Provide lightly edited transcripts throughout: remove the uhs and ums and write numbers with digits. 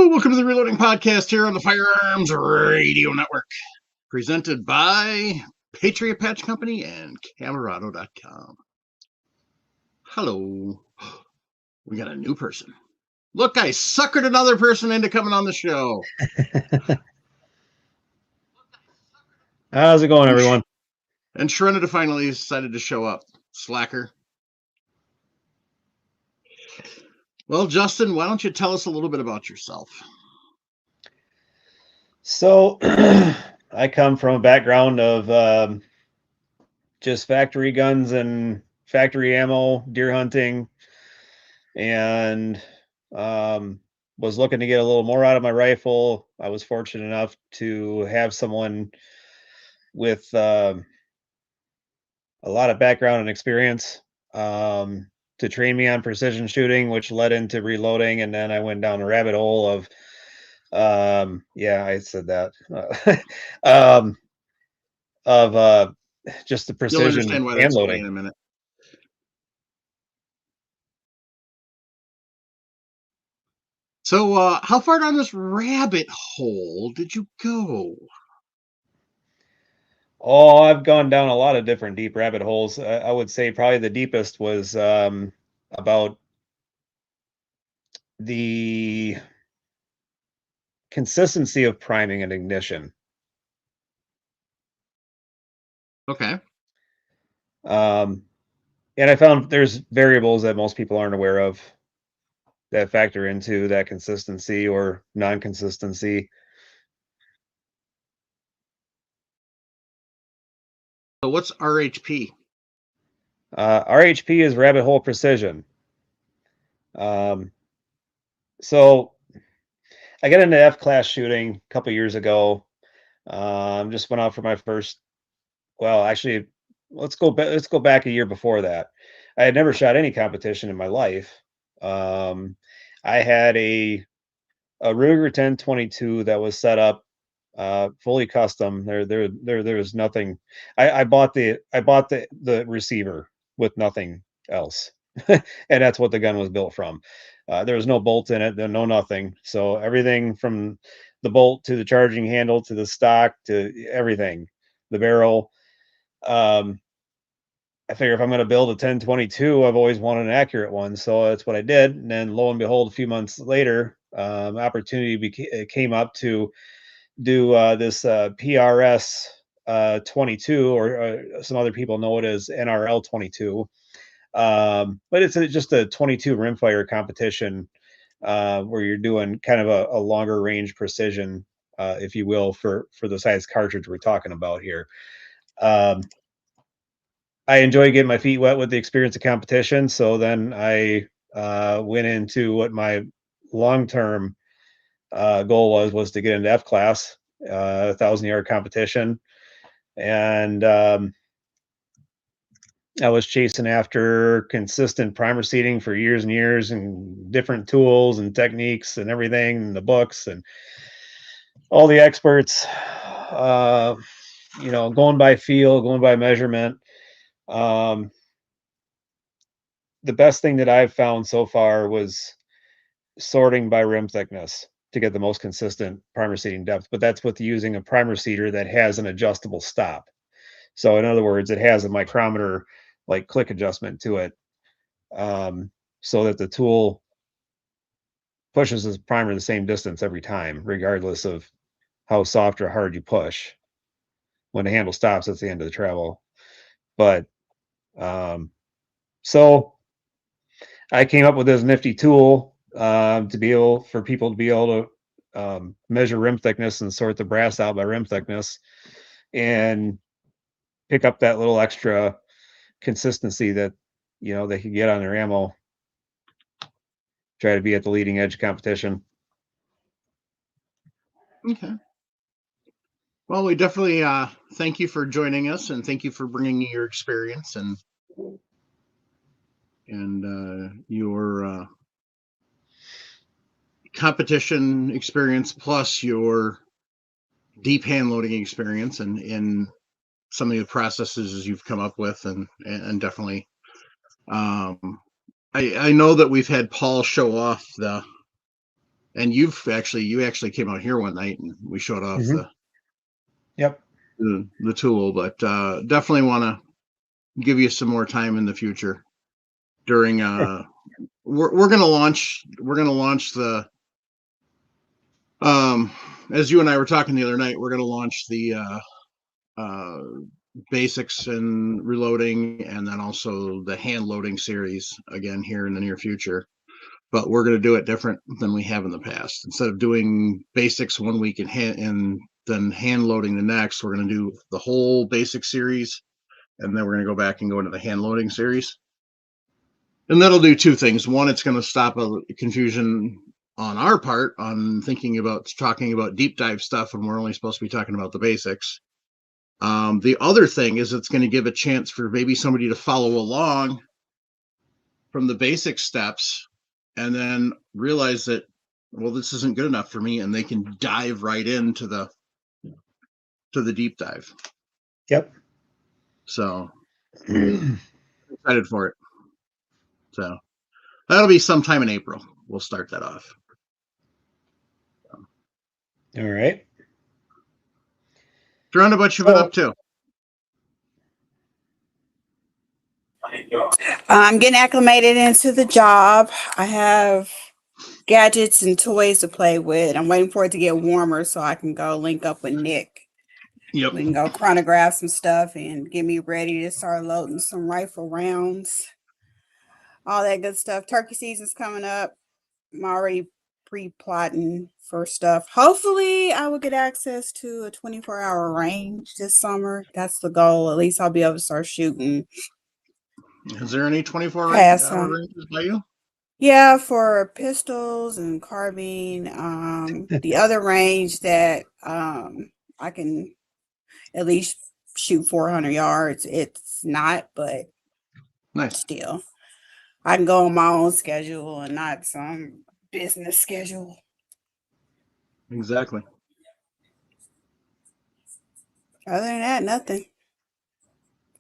Welcome to the Reloading Podcast here on the Firearms Radio Network, presented by Patriot Patch Company and Camerado.com. Hello. We got a new person. Look, I suckered another person into coming on the show. How's it going, everyone? And Shrenada finally decided to show up. Slacker. Well, Justin, why don't you tell us a little bit about yourself? So, I come from a background of just factory guns and factory ammo, deer hunting, and was looking to get a little more out of my rifle. I was fortunate enough to have someone with a lot of background and experience to train me on precision shooting, which led into reloading, and then I went down a rabbit hole of I said that of just the You'll precision understand why hand that's funny loading. in a minute. So, how far down this rabbit hole did you go? Oh, I've gone down a lot of different deep rabbit holes. I would say probably the deepest was about the consistency of priming and ignition. Okay. And I found there's variables that most people aren't aware of that factor into that consistency or non-consistency. So, what's RHP? RHP is rabbit hole precision. So I got into F-class shooting a couple years ago. Just went out for my first. Well, actually, let's go back a year before that. I had never shot any competition in my life. I had a Ruger 10/22 that was set up fully custom. There was nothing. I bought the receiver with nothing else, and that's what the gun was built from. There was no bolt in it, no nothing. So everything from the bolt to the charging handle to the stock to everything, the barrel. I figure if I'm going to build a 10/22, I've always wanted an accurate one, so that's what I did. And then lo and behold, a few months later, opportunity came up to do this PRS 22, or some other people know it as NRL 22. But it's just a 22 rimfire competition where you're doing kind of a longer range precision, if you will, for the size cartridge we're talking about here. I enjoy getting my feet wet with the experience of competition. So then I went into what my long-term goal was to get into F-class, 1,000-yard competition. And I was chasing after consistent primer seating for years and years, and different tools and techniques and everything, and the books and all the experts, going by feel, going by measurement. The best thing that I've found so far was sorting by rim thickness to get the most consistent primer seating depth, but that's with using a primer seater that has an adjustable stop. So in other words, it has a micrometer like click adjustment to it, so that the tool pushes the primer the same distance every time, regardless of how soft or hard you push. When the handle stops, that's the end of the travel. But so I came up with this nifty tool for people to be able to measure rim thickness and sort the brass out by rim thickness, and pick up that little extra consistency that they can get on their ammo. Try to be at the leading edge of competition. Okay. Well, we definitely thank you for joining us, and thank you for bringing your experience and your competition experience, plus your deep hand loading experience, and some of the processes you've come up with, and definitely. I know that we've had Paul show off the And you actually came out here one night and we showed off Yep. the tool, but definitely want to give you some more time in the future during we're going to launch the as you and I were talking the other night, we're going to launch the basics and reloading, and then also the hand loading series again here in the near future. But we're going to do it different than we have in the past. Instead of doing basics one week and then hand loading the next, we're going to do the whole basic series, and then we're going to go back and go into the hand loading series. And that'll do two things. One, it's going to stop a confusion on our part on talking about deep dive stuff when we're only supposed to be talking about the basics. The other thing is it's going to give a chance for maybe somebody to follow along from the basic steps and then realize that, well, this isn't good enough for me, and they can dive right into the deep dive. Yep. So excited for it. So that'll be sometime in April. We'll start that off. All right. Jordan, what you been up to? I'm getting acclimated into the job. I have gadgets and toys to play with. I'm waiting for it to get warmer so I can go link up with Nick. Yep. We can go chronograph some stuff and get me ready to start loading some rifle rounds. All that good stuff. Turkey season's coming up. I'm already pre-plotting for stuff. Hopefully I will get access to a 24-hour range this summer. That's the goal. At least I'll be able to start shooting. Is there any 24-hour ranges by you? Yeah, for pistols and carbine. The other range that I can at least shoot 400 yards. It's not, but Nice. still. I can go on my own schedule and not some business schedule. Exactly. Other than that, nothing.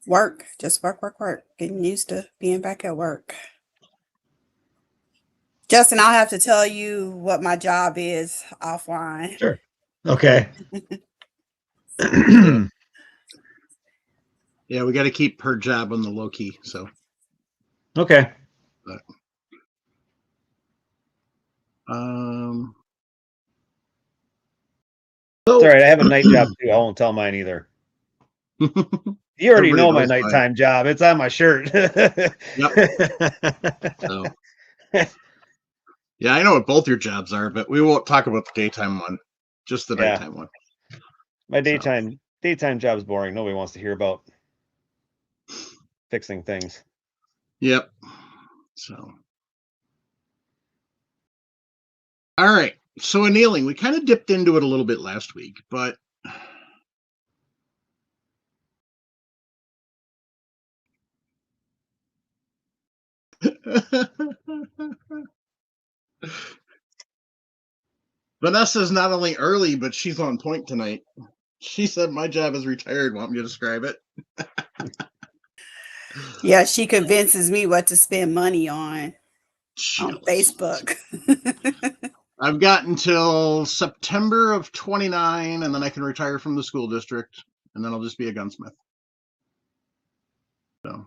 Work. Just work. Getting used to being back at work. Justin, I'll have to tell you what my job is offline. Sure. Okay. Yeah, we got to keep her job on the low key. So. Okay. But, It's all right. I have a night job too. I won't tell mine either. You already know my nighttime job. It's on my shirt. Yep. So. Yeah, I know what both your jobs are, but we won't talk about the daytime one. Just the nighttime one. My daytime job is boring. Nobody wants to hear about fixing things. Yep. So. All right. So annealing, we kind of dipped into it a little bit last week, but Vanessa's not only early, but she's on point tonight. She said, my job is retired. Want me to describe it? Yeah, she convinces me what to spend money on Facebook. I've got until September of 29, and then I can retire from the school district, and then I'll just be a gunsmith. So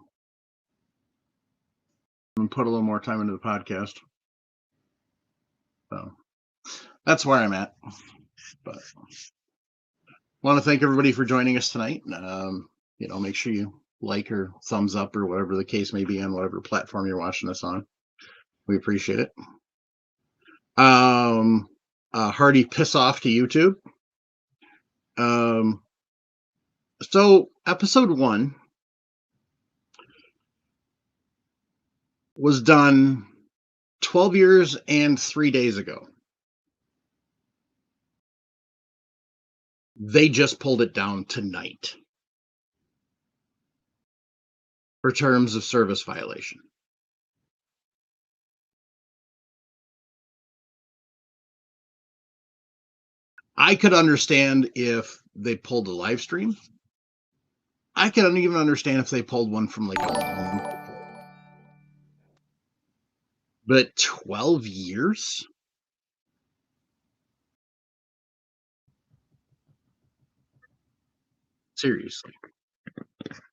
and put a little more time into the podcast. So that's where I'm at. But want to thank everybody for joining us tonight. Make sure you like or thumbs up or whatever the case may be on whatever platform you're watching us on. We appreciate it. Hearty piss off to YouTube. So episode 1 was done 12 years and 3 days ago. They just pulled it down tonight for terms of service violation. I could understand if they pulled a live stream. I could even understand if they pulled one from like a home. But 12 years? Seriously.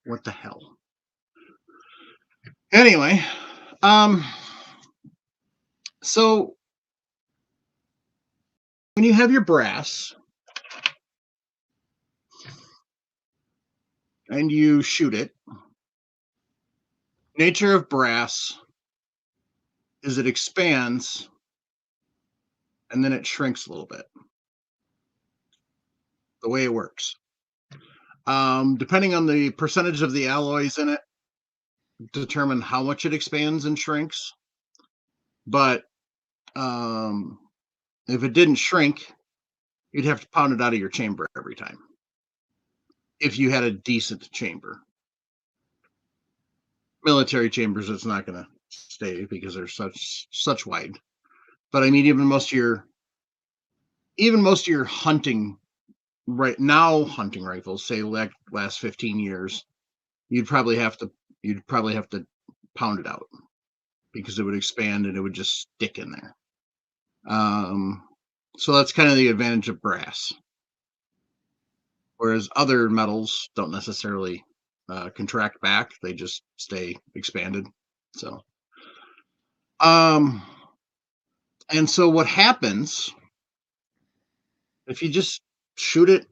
What the hell? Anyway, so when you have your brass and you shoot it, nature of brass is it expands and then it shrinks a little bit. The way it works. Depending on the percentage of the alloys in it, determine how much it expands and shrinks. But if it didn't shrink, you'd have to pound it out of your chamber every time. If you had a decent chamber. Military chambers, it's not going to stay because they're such wide. But I mean, even most of your hunting right now, hunting rifles, say like last 15 years, you'd probably have to pound it out because it would expand and it would just stick in there. So that's kind of the advantage of brass. Whereas other metals don't necessarily contract back; they just stay expanded. So, and so what happens if you just shoot it,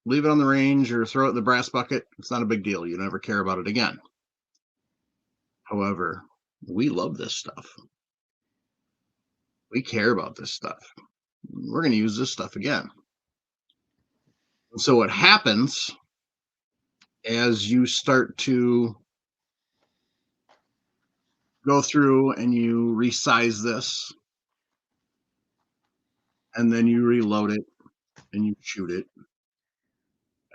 leave it on the range, or throw it in the brass bucket? It's not a big deal. You never care about it again. However, we love this stuff. We care about this stuff. We're going to use this stuff again. And so what happens as you start to go through and you resize this, and then you reload it, and you shoot it,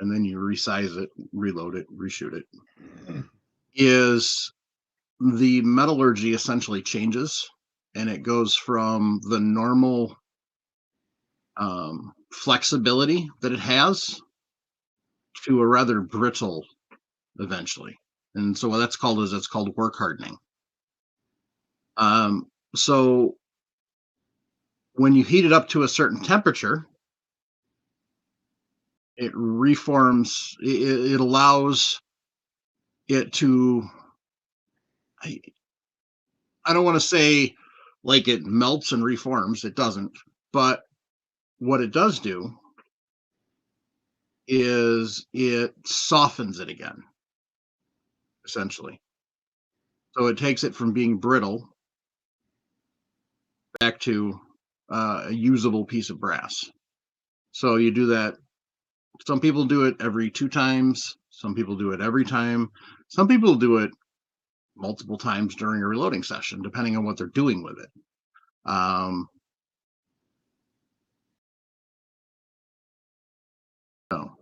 and then you resize it, reload it, reshoot it, is the metallurgy essentially changes, and it goes from the normal flexibility that it has to a rather brittle eventually. And so what that's called is it's called work hardening. So when you heat it up to a certain temperature, it reforms, it allows it to, I don't want to say like it melts and reforms, it doesn't, but what it does do is it softens it again, essentially. So it takes it from being brittle back to a usable piece of brass. So you do that. Some people do it every 2 times. Some people do it every time. Some people do it multiple times during a reloading session, depending on what they're doing with it. So,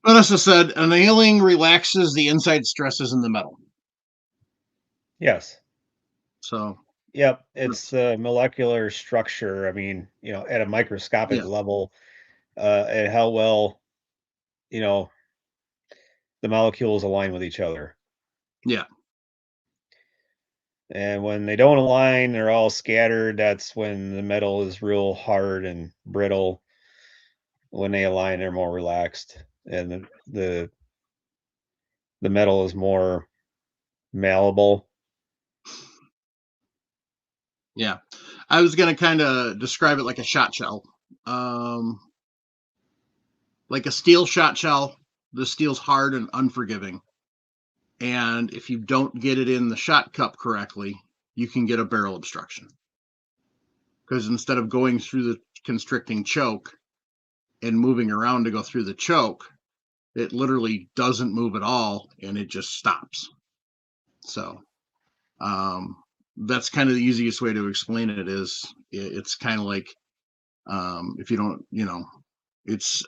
Vanessa said, annealing relaxes the inside stresses in the metal. Yes. So, Yep. It's the molecular structure. I mean, at a microscopic Yeah. level, and how well, the molecules align with each other. yeah, And when they don't align, they're all scattered. That's when the metal is real hard and brittle. When they align, they're more relaxed, and the metal is more malleable. yeah. I was going to kind of describe it like a shot shell. Like a steel shot shell, the steel's hard and unforgiving. And if you don't get it in the shot cup correctly, you can get a barrel obstruction. Because instead of going through the constricting choke and moving around to go through the choke, it literally doesn't move at all and it just stops. So that's kind of the easiest way to explain it. Is it's kind of like if you don't, it's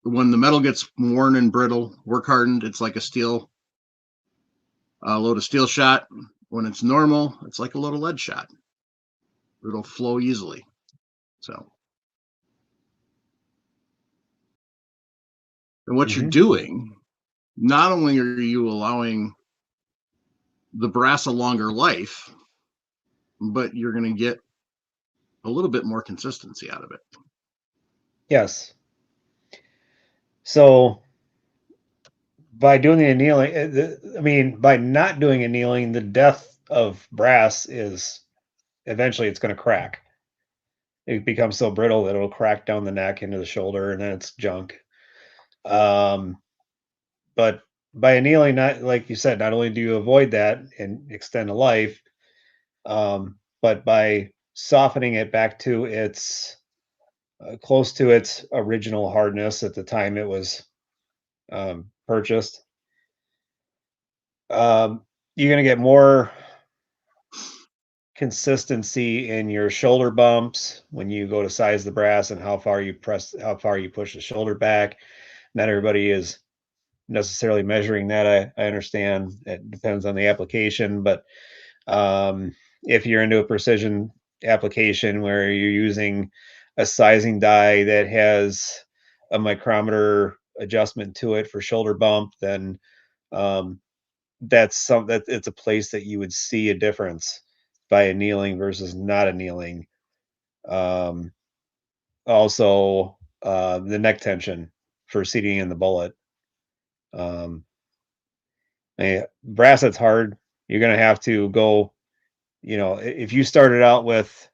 when the metal gets worn and brittle, work hardened, it's like a load of steel shot. When it's normal, it's like a load of lead shot. It'll flow easily. So, and what you're doing, not only are you allowing the brass a longer life, but you're going to get a little bit more consistency out of it. Yes. So by doing the annealing, by not doing annealing, the death of brass is eventually it's going to crack. It becomes so brittle that it'll crack down the neck into the shoulder, and then it's junk. Um, but by annealing, not like you said, not only do you avoid that and extend the life, but by softening it back to its close to its original hardness at the time it was purchased, you're going to get more consistency in your shoulder bumps when you go to size the brass and how far you push the shoulder back. Not everybody is necessarily measuring that. I understand it depends on the application, but if you're into a precision application where you're using a sizing die that has a micrometer adjustment to it for shoulder bump, then that it's a place that you would see a difference by annealing versus not annealing. Also, the neck tension for seating in the bullet. Brass that's hard. You're going to have to go, if you started out with,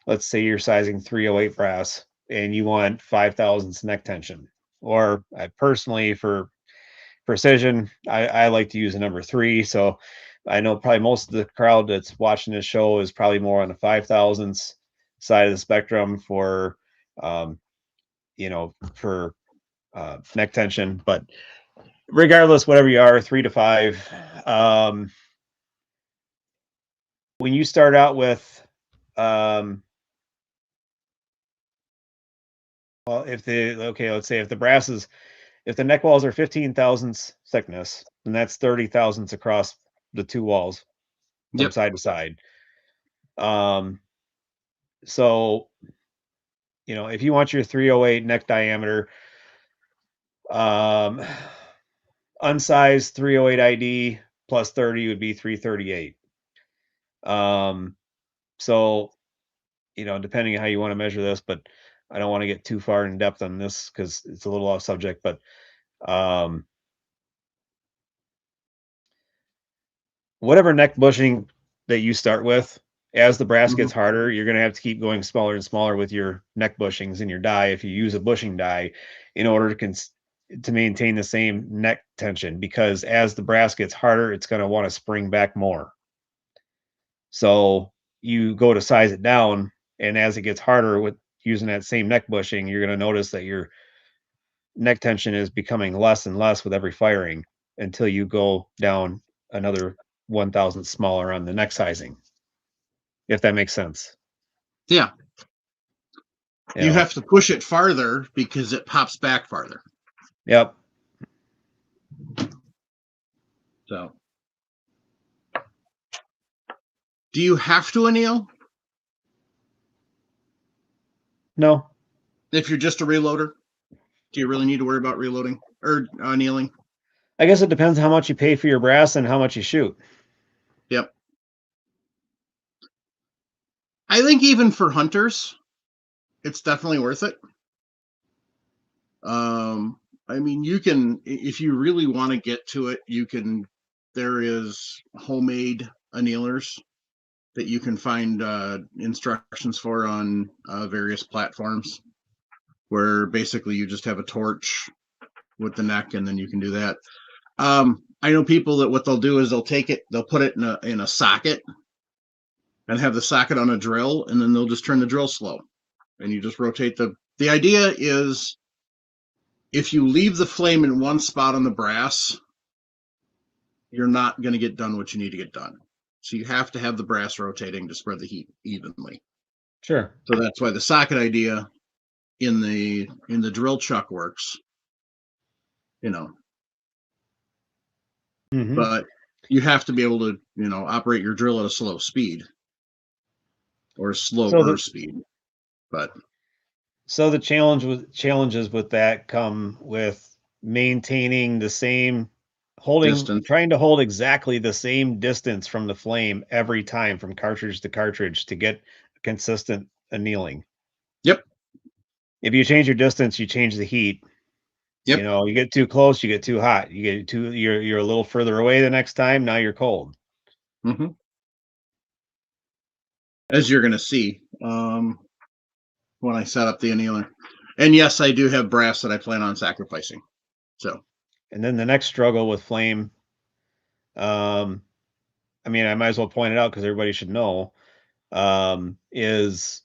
let's say you're sizing 308 brass and you want 5,000 neck tension, or I personally, for precision, I like to use a number 3. So I know probably most of the crowd that's watching this show is probably more on the 5,000ths side of the spectrum for, for neck tension. But regardless, whatever you are, 3 to 5, when you start out with, let's say if the brass is, if the neck walls are 15 thousandths thickness, then that's 30 thousandths across the 2 walls from side to side. So, if you want your 308 neck diameter, unsized 308 ID plus 30 would be 338. So, depending on how you want to measure this, but I don't want to get too far in depth on this because it's a little off subject, but whatever neck bushing that you start with, as the brass gets harder, you're going to have to keep going smaller and smaller with your neck bushings in your die if you use a bushing die in order to maintain the same neck tension, because as the brass gets harder, it's going to want to spring back more. So you go to size it down, and as it gets harder with using that same neck bushing, you're going to notice that your neck tension is becoming less and less with every firing until you go down another 1,000 smaller on the neck sizing, if that makes sense. Yeah. You have to push it farther because it pops back farther. Yep. So, do you have to anneal? No. If you're just a reloader, do you really need to worry about reloading or annealing? I guess it depends how much you pay for your brass and how much you shoot. Yep. I think even for hunters, it's definitely worth it. I mean, you can, if you really want to get to it, there is homemade annealers that you can find instructions for on various platforms, where basically you just have a torch with the neck and then you can do that. I know people that what they'll do is they'll put it in a socket and have the socket on a drill, and then they'll just turn the drill slow and you just rotate the idea is, if you leave the flame in one spot on the brass, you're not going to get done what you need to get done. So you have to have the brass rotating to spread the heat evenly. Sure. So that's why the socket idea in the drill chuck works, But you have to be able to, operate your drill at a slow speed or slower speed. But so the challenges with that come with maintaining the same trying to hold exactly the same distance from the flame every time from cartridge to cartridge to get consistent annealing. Yep. If you change your distance, you change the heat. Yep. You know, you get too close, you get too hot. You get too you're a little further away the next time, now you're cold. Hmm. As you're going to see when I set up the annealer. And yes, I do have brass that I plan on sacrificing. So, And then the next struggle with flame, um, I mean, I might as well point it out because everybody should know, is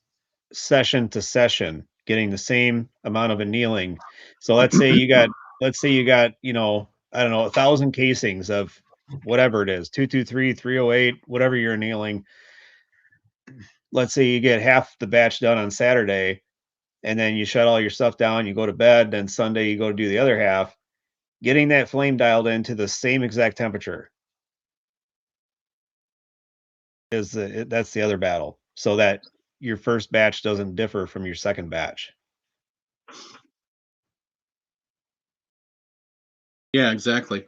session to session, getting the same amount of annealing. So let's say you got, you know, I don't know, 1,000 casings of whatever it is, 223, 308, whatever you're annealing. Let's say you get half the batch done on Saturday, and then you shut all your stuff down, you go to bed, then Sunday you go to do the other half. Getting that flame dialed into the same exact temperature that's the other battle, so that your first batch doesn't differ from your second batch. yeah, exactly.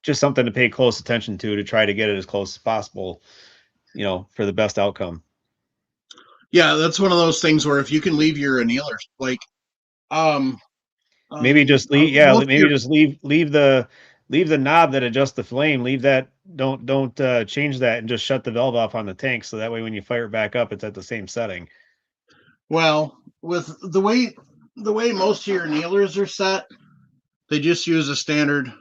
Just something to pay close attention to try to get it as close as possible, you know, for the best outcome. Yeah, that's one of those things where if you can leave your annealers, like, um, Maybe just leave, yeah, most of maybe your, just leave the knob that adjusts the flame. Leave that. Don't change that, and just shut the valve off on the tank, so that way when you fire it back up, it's at the same setting. well, with the way most of your annealers are set, they just use a standard.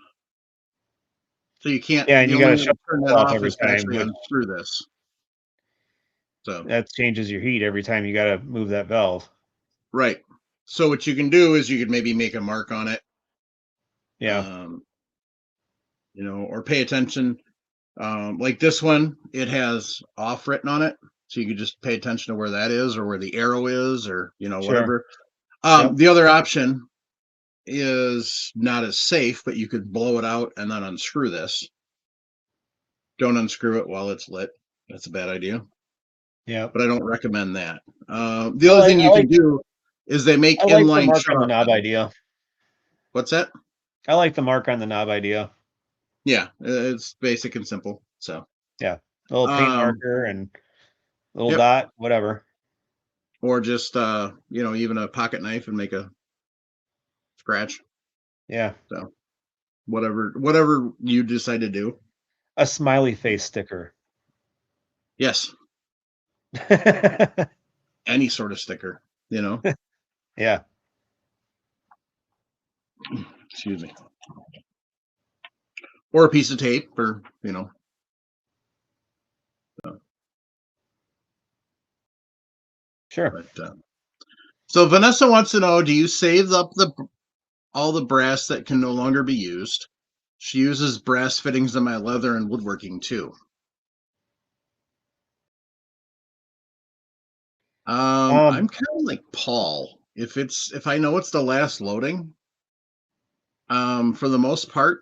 So you can't. Yeah, and The you got only to way to shut turn it that off off every is to time, actually which unscrew this. So that changes your heat every time you got to move that valve. right. So what you can do is you could maybe make a mark on it, Yeah, um, you know, or pay attention. Like this one, it has off written on it, so you could just pay attention to where that is, or where the arrow is, or you know, sure. whatever. Yep. The other option is not as safe, but you could blow it out and then unscrew this. Don't unscrew it while it's lit. That's a bad idea, Yep. but I don't recommend that. The other thing you can do is they make I like the inline mark shut on the off knob valves. idea. What's that? I like the mark on the knob idea. Yeah, it's basic and simple. So, Yeah. A little paint um, marker and little yep. dot, whatever. Or just you know, even a pocket knife and make a scratch. Yeah. So whatever you decide to do. A smiley face sticker. Yes, any sort of sticker, you know. Yeah. Excuse me. Or a piece of tape, or you know. Sure. But so Vanessa wants to know: do you save up all the brass that can no longer be used? She uses brass fittings in my leather and woodworking too. I'm Um, kind of like Paul. If I know it's the last loading, for the most part,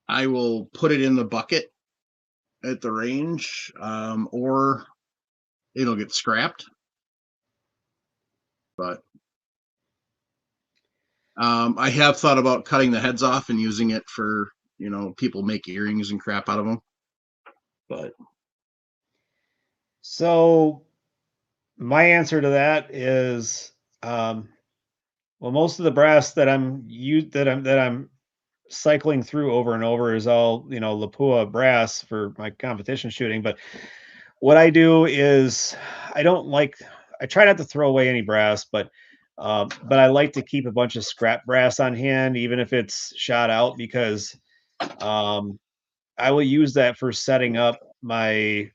I will put it in the bucket at the range, or it'll get scrapped. But I have thought about cutting the heads off and using it for, you know, people make earrings and crap out of them. But so my answer to that is, um, well, most of the brass that I'm cycling through over and over is all, you know, Lapua brass for my competition shooting. But what I do is I don't like I try not to throw away any brass, but I like to keep a bunch of scrap brass on hand, even if it's shot out, because um, I will use that for setting up my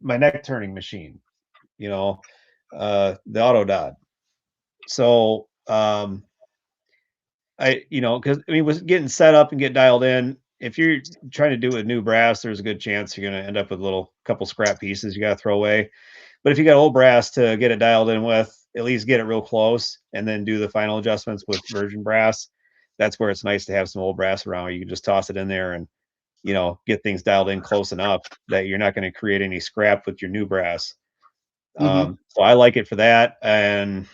neck turning machine. You know, the auto dot. So you know, because I mean, with getting set up and get dialed in, if you're trying to do it with new brass, there's a good chance you're going to end up with a little couple scrap pieces you got to throw away. But if you got old brass to get it dialed in with, at least get it real close and then do the final adjustments with virgin brass. That's where it's nice to have some old brass around where you can just toss it in there and, you know, get things dialed in close enough that you're not going to create any scrap with your new brass. mm-hmm. So I like it for that. And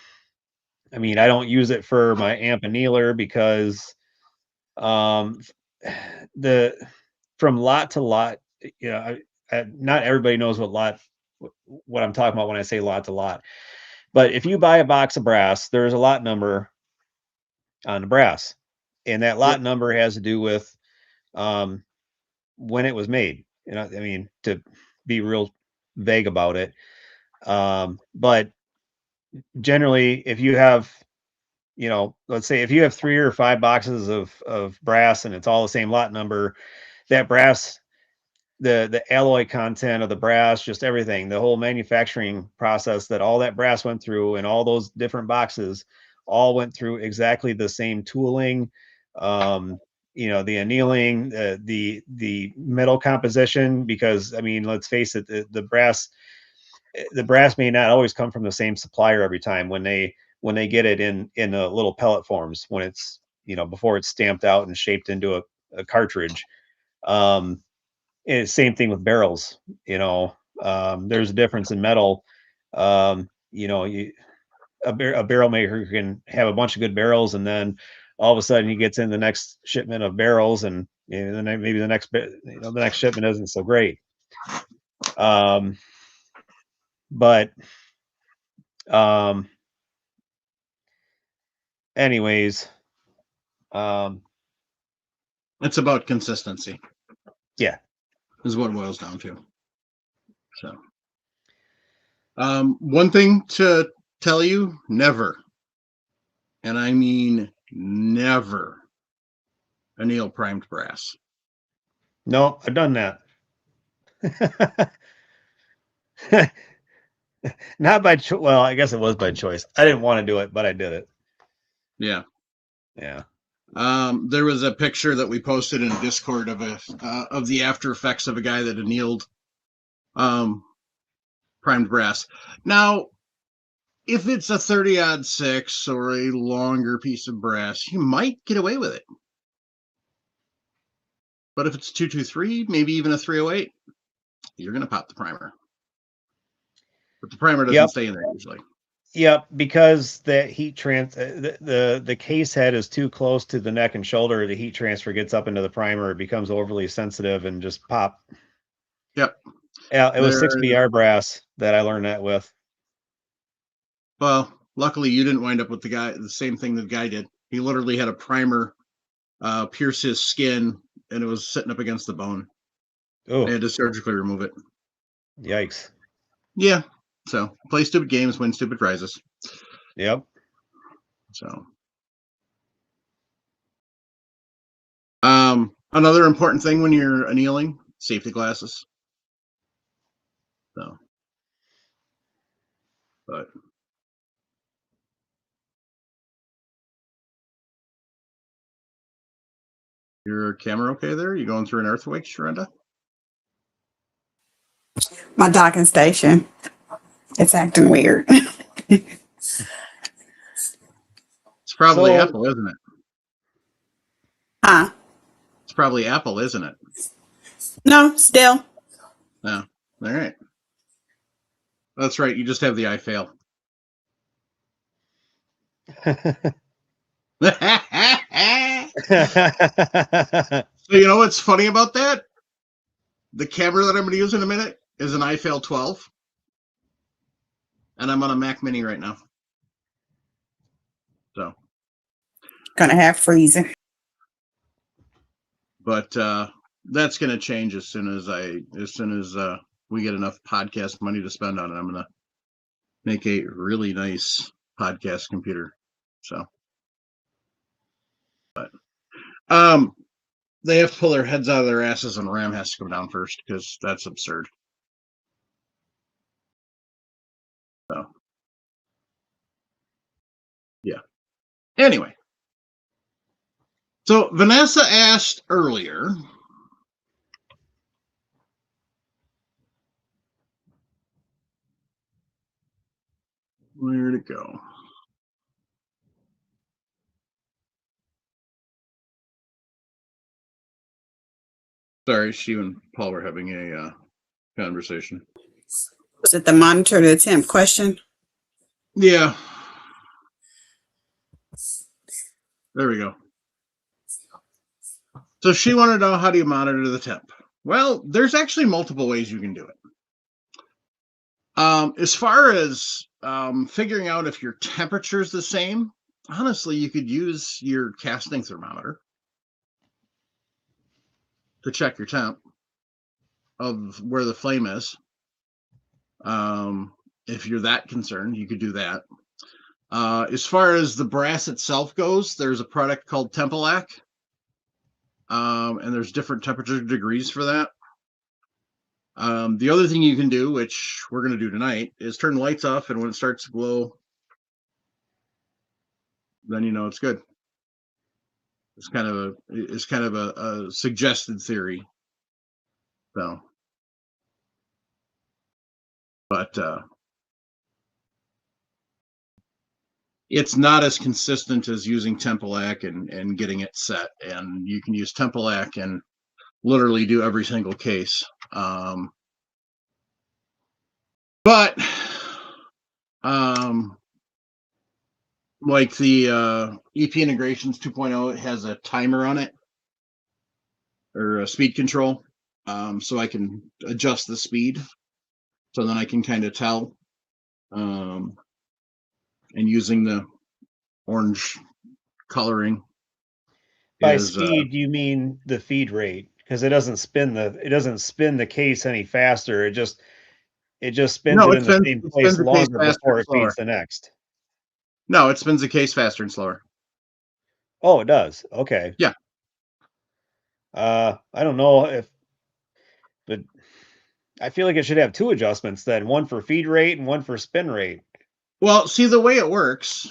I mean, I don't use it for my amp annealer because um, the from lot to lot, you know, not everybody knows what I'm talking about when I say lot to lot. But if you buy a box of brass, there's a lot number, on the brass, and that lot Yep. number has to do with when it was made. You know, I mean, to be real vague about it. But generally, if you have, you know, let's say if you have 3 or 5 boxes of brass and it's all the same lot number, that brass, the alloy content of the brass, just everything, the whole manufacturing process that all that brass went through and all those different boxes all went through exactly the same tooling. Um, you know, the annealing, the metal composition, because I mean, let's face it, the brass may not always come from the same supplier every time when they get it in a little pellet forms, when it's, you know, before it's stamped out and shaped into a cartridge. Um, and same thing with barrels. You know, there's a difference in metal. You know, a barrel maker can have a bunch of good barrels, and then all of a sudden he gets in the next shipment of barrels, and you know, then maybe the next shipment isn't so great. Um, but um, anyways, um, It's about consistency, yeah. is what it boils down to. So, one thing to tell you: never, and I mean never, anneal primed brass. No, I've done that. Not by choice. Well, I guess it was by choice. I didn't want to do it, but I did it. Yeah. Yeah. There was a picture that we posted in Discord of the after effects of a guy that annealed primed brass. Now, if it's a 30-06 or a longer piece of brass, you might get away with it. But if it's 223, maybe even a 308, you're going to pop the primer. But the primer doesn't Yep. stay in there usually. Yep, because the heat the case head is too close to the neck and shoulder. The heat transfer gets up into the primer. It becomes overly sensitive and just pop. Yep. Yeah, it was 6BR brass that I learned that with. Well, luckily you didn't wind up with the same thing the guy did. He literally had a primer pierce his skin, and it was sitting up against the bone. Oh, I had to surgically remove it. yikes. Yeah. So play stupid games, win stupid prizes. Yep. So, another important thing when you're annealing: safety glasses. So, but your camera okay there? You going through an earthquake, Sharenda? My docking station. It's acting weird. It's probably So- Apple, isn't it? Huh? It's probably Apple, isn't it? No, still. No. All right. That's right. You just have the iFail. So you know what's funny about that? The camera that I'm going to use in a minute is an iFail 12, and I'm on a Mac Mini right now. So, Gonna have freezing. but that's going to change as soon as we get enough podcast money to spend on it. I'm going to make a really nice podcast computer. So, but they have to pull their heads out of their asses, and RAM has to come down first because that's absurd. So, yeah. Anyway, so Vanessa asked earlier, where'd it go? Sorry, she and Paul were having a conversation. Was it the monitor the temp question? Yeah. There we go. So she wanted to know, how do you monitor the temp? Well, there's actually multiple ways you can do it. As far as figuring out if your temperature is the same, honestly, you could use your casting thermometer to check your temp of where the flame is. If you're that concerned, you could do that. As far as the brass itself goes, there's a product called Tempelac, and there's different temperature degrees for that. The other thing you can do, which we're going to do tonight, is turn the lights off, and when it starts to glow, then you know it's good. It's kind of a suggested theory. So, but it's not as consistent as using Tempelac and getting it set. And you can use Tempelac and literally do every single case. But like the EP Integrations 2.0, it has a timer on it, or a speed control, so I can adjust the speed, so then I can kind of tell. And using the orange coloring By is speed, you mean the feed rate, because it doesn't spin the case any faster. It just spins no, it it in the spins, same it place spins the case longer faster before and it slower. feeds the next. No, it spins the case faster and slower. Oh, it does. Okay. Yeah. I don't know but I feel like it should have two adjustments then, one for feed rate and one for spin rate. Well, see, the way it works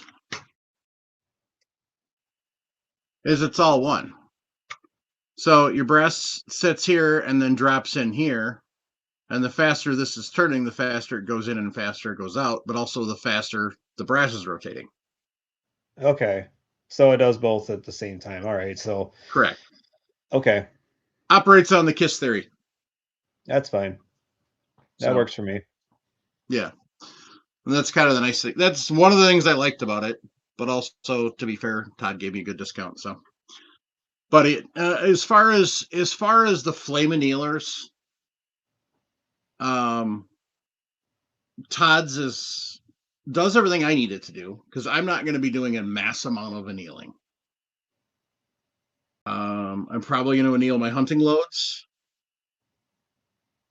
is it's all one. So your brass sits here and then drops in here. And the faster this is turning, the faster it goes in and faster it goes out, but also the faster the brass is rotating. Okay. So it does both at the same time. All right. So, Correct. okay. Operates on the KISS theory. That's fine. That So, works for me. yeah. And that's kind of the nice thing. That's one of the things I liked about it. But also, to be fair, Todd gave me a good discount. So, but as far as the flame annealers, Todd's does everything I need it to do, because I'm not going to be doing a mass amount of annealing. I'm probably going to anneal my hunting loads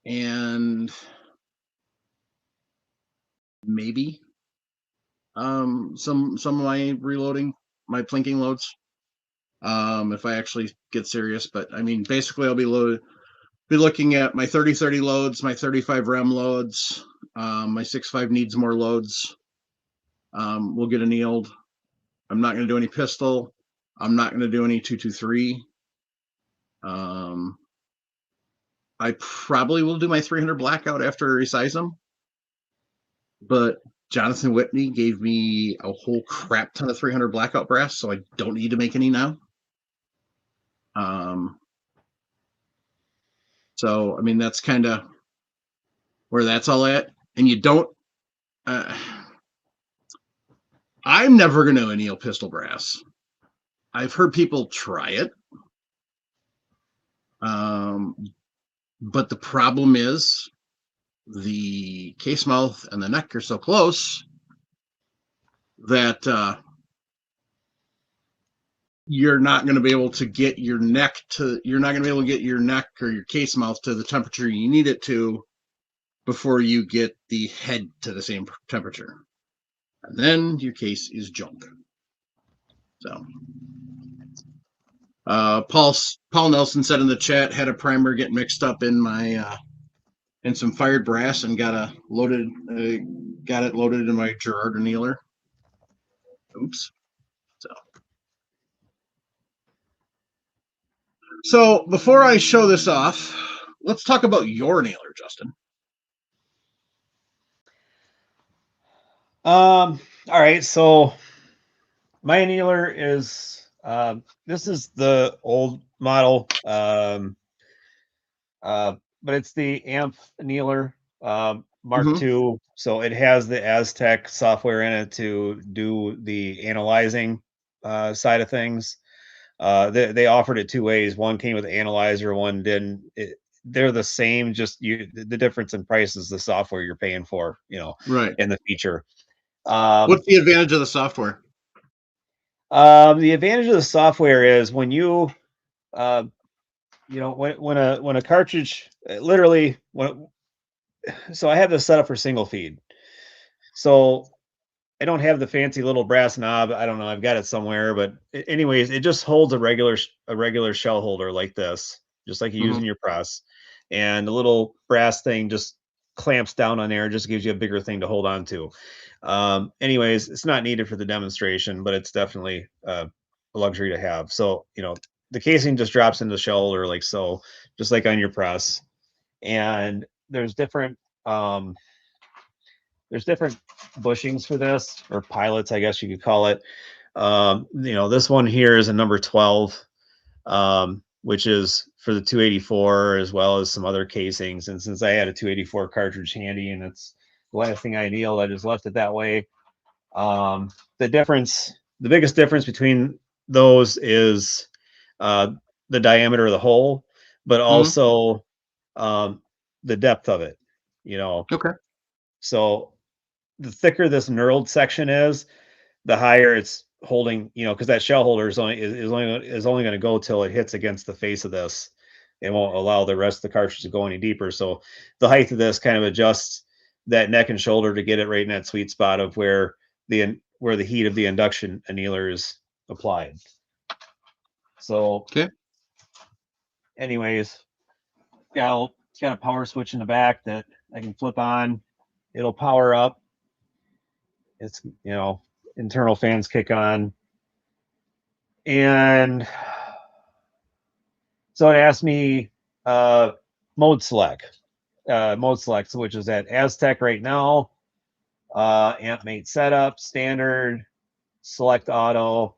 and maybe some of my reloading, my plinking loads, if I actually get serious. But I mean, basically, I'll be looking at my 30-30 loads, my 35 rem loads, my 6.5 needs more loads. We'll get annealed. I'm not going to do any pistol. I'm not going to do any 223. I probably will do my 300 blackout after I resize them. But Jonathan Whitney gave me a whole crap ton of 300 blackout brass, so I don't need to make any now. So, I mean, that's kind of where that's all at. And you don't... I'm never going to anneal pistol brass. I've heard people try it. But the problem is the case mouth and the neck are so close that you're not going to be able to get your neck or your case mouth to the temperature you need it to before you get the head to the same temperature. And then your case is junk. So Paul Nelson said in the chat, had a primer get mixed up in my in some fired brass and got it loaded in my Gerard annealer. Oops. So before I show this off, let's talk about your annealer, Justin. All right. So my annealer is this is the old model, but it's the AMP annealer Mark II. So it has the Aztec software in it to do the analyzing side of things. They offered it two ways. One came with the analyzer, one didn't. They're the same, just the difference in price is the software you're paying for, Right. and the feature. What's the advantage of the software? The advantage of the software is when you, uh, when a cartridge, literally, so I have this set up for single feed. So I don't have the fancy little brass knob. I don't know. I've got it somewhere, but anyways, it just holds a regular shell holder like this, just like you use Mhm. in your press, and the little brass thing just clamps down on there. Just gives you a bigger thing to hold on to. Anyways, it's not needed for the demonstration, but it's definitely a luxury to have. So the casing just drops into the shell holder like so, just like on your press, and um, there's different bushings for this, or pilots, I guess you could call it. This one here is a number 12, which is for the 284 as well as some other casings. And since I had a 284 cartridge handy and it's the last thing I annealed, I just left it that way. Um, the biggest difference between those is uh, the diameter of the hole, but Mhm. also um, the depth of it. You know, Okay. so the thicker this knurled section is, the higher it's holding, because that shell holder is only going to go till it hits against the face of this. It won't allow the rest of the cartridge to go any deeper. So the height of this kind of adjusts that neck and shoulder to get it right in that sweet spot of where the heat of the induction annealer is applied. So, Okay. anyways, it's got a power switch in the back that I can flip on. It'll power up. It's internal fans kick on. And so it asked me mode select, which is at Aztec right now, amp mate setup, standard, select auto.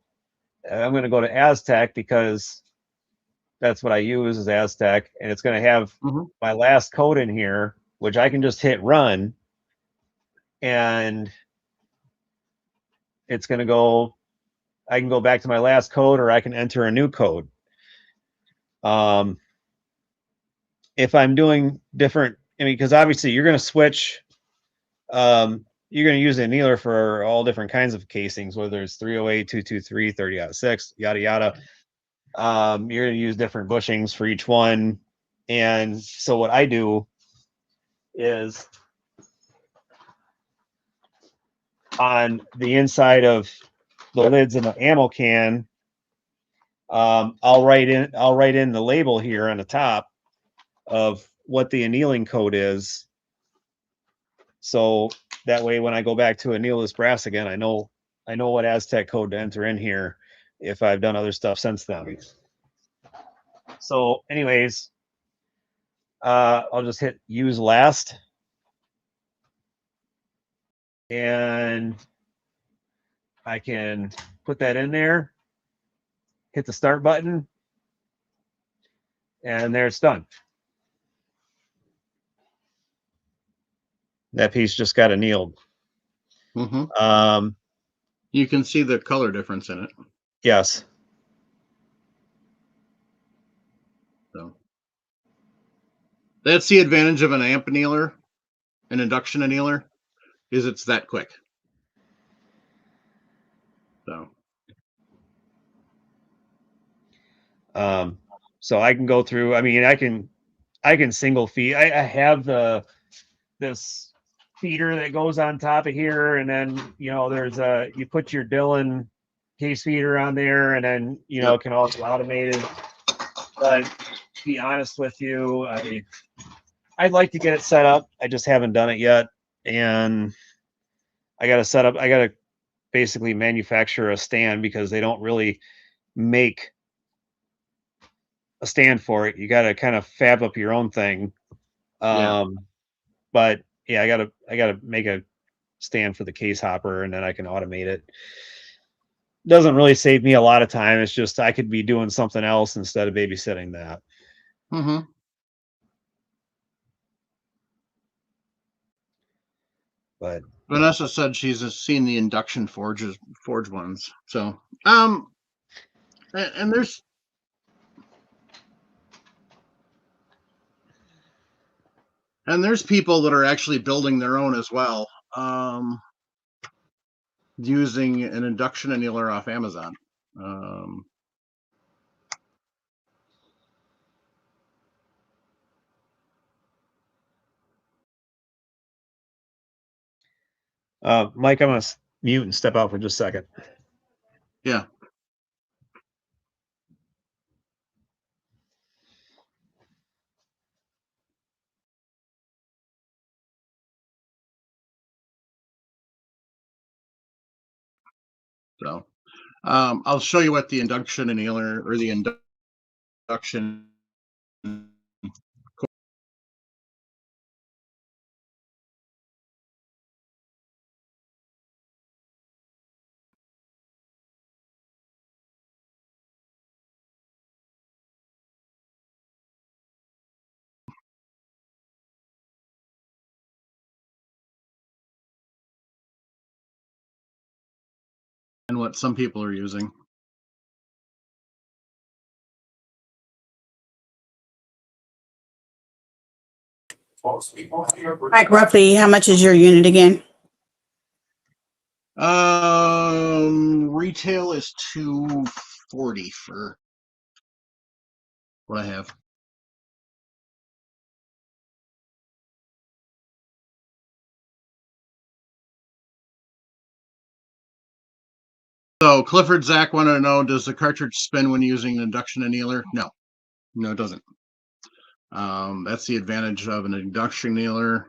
I'm going to go to Aztec because that's what I use is Aztec, and it's going to have Mhm. my last code in here, which I can just hit run, and it's going to go. I can go back to my last code, or I can enter a new code. If I'm doing different, I mean, because obviously you're going to switch. You're going to use an annealer for all different kinds of casings, whether it's 308, 223, 30-6, yada yada. You're going to use different bushings for each one. And so what I do is on the inside of the lids in the ammo can, I'll write in the label here on the top of what the annealing code is. So that way, when I go back to anneal this brass again, I know what Aztec code to enter in here if I've done other stuff since then. So, anyways, I'll just hit use last, and I can put that in there, hit the start button, and there it's done. That piece just got annealed. Mhm. You can see the color difference in it. Yes. So that's the advantage of an amp annealer, an induction annealer, is it's that quick. So So I can go through. I mean, I can single feed. I have this feeder that goes on top of here, and then there's you put your Dillon case feeder on there, and then Yep. it can also automate it. But to be honest with you, I'd like to get it set up. I just haven't done it yet, and I got to set up. I got to basically manufacture a stand because they don't really make a stand for it. You got to kind of fab up your own thing. Yeah. But yeah, I gotta make a stand for the case hopper, and then I can automate it. Doesn't really save me a lot of time. It's just I could be doing something else instead of babysitting that. Mhm. But Vanessa said she's seen the induction forge ones. So and there's people that are actually building their own as well, using an induction annealer off Amazon. Um, Mike, I'm gonna mute and step out for just a second. yeah. So, I'll show you what the induction annealer or the induction and what some people are using. Like roughly, how much is your unit again? Retail is $240 for what I have. So Clifford Zach wanted to know, does the cartridge spin when using an induction annealer? No, it doesn't. That's the advantage of an induction annealer.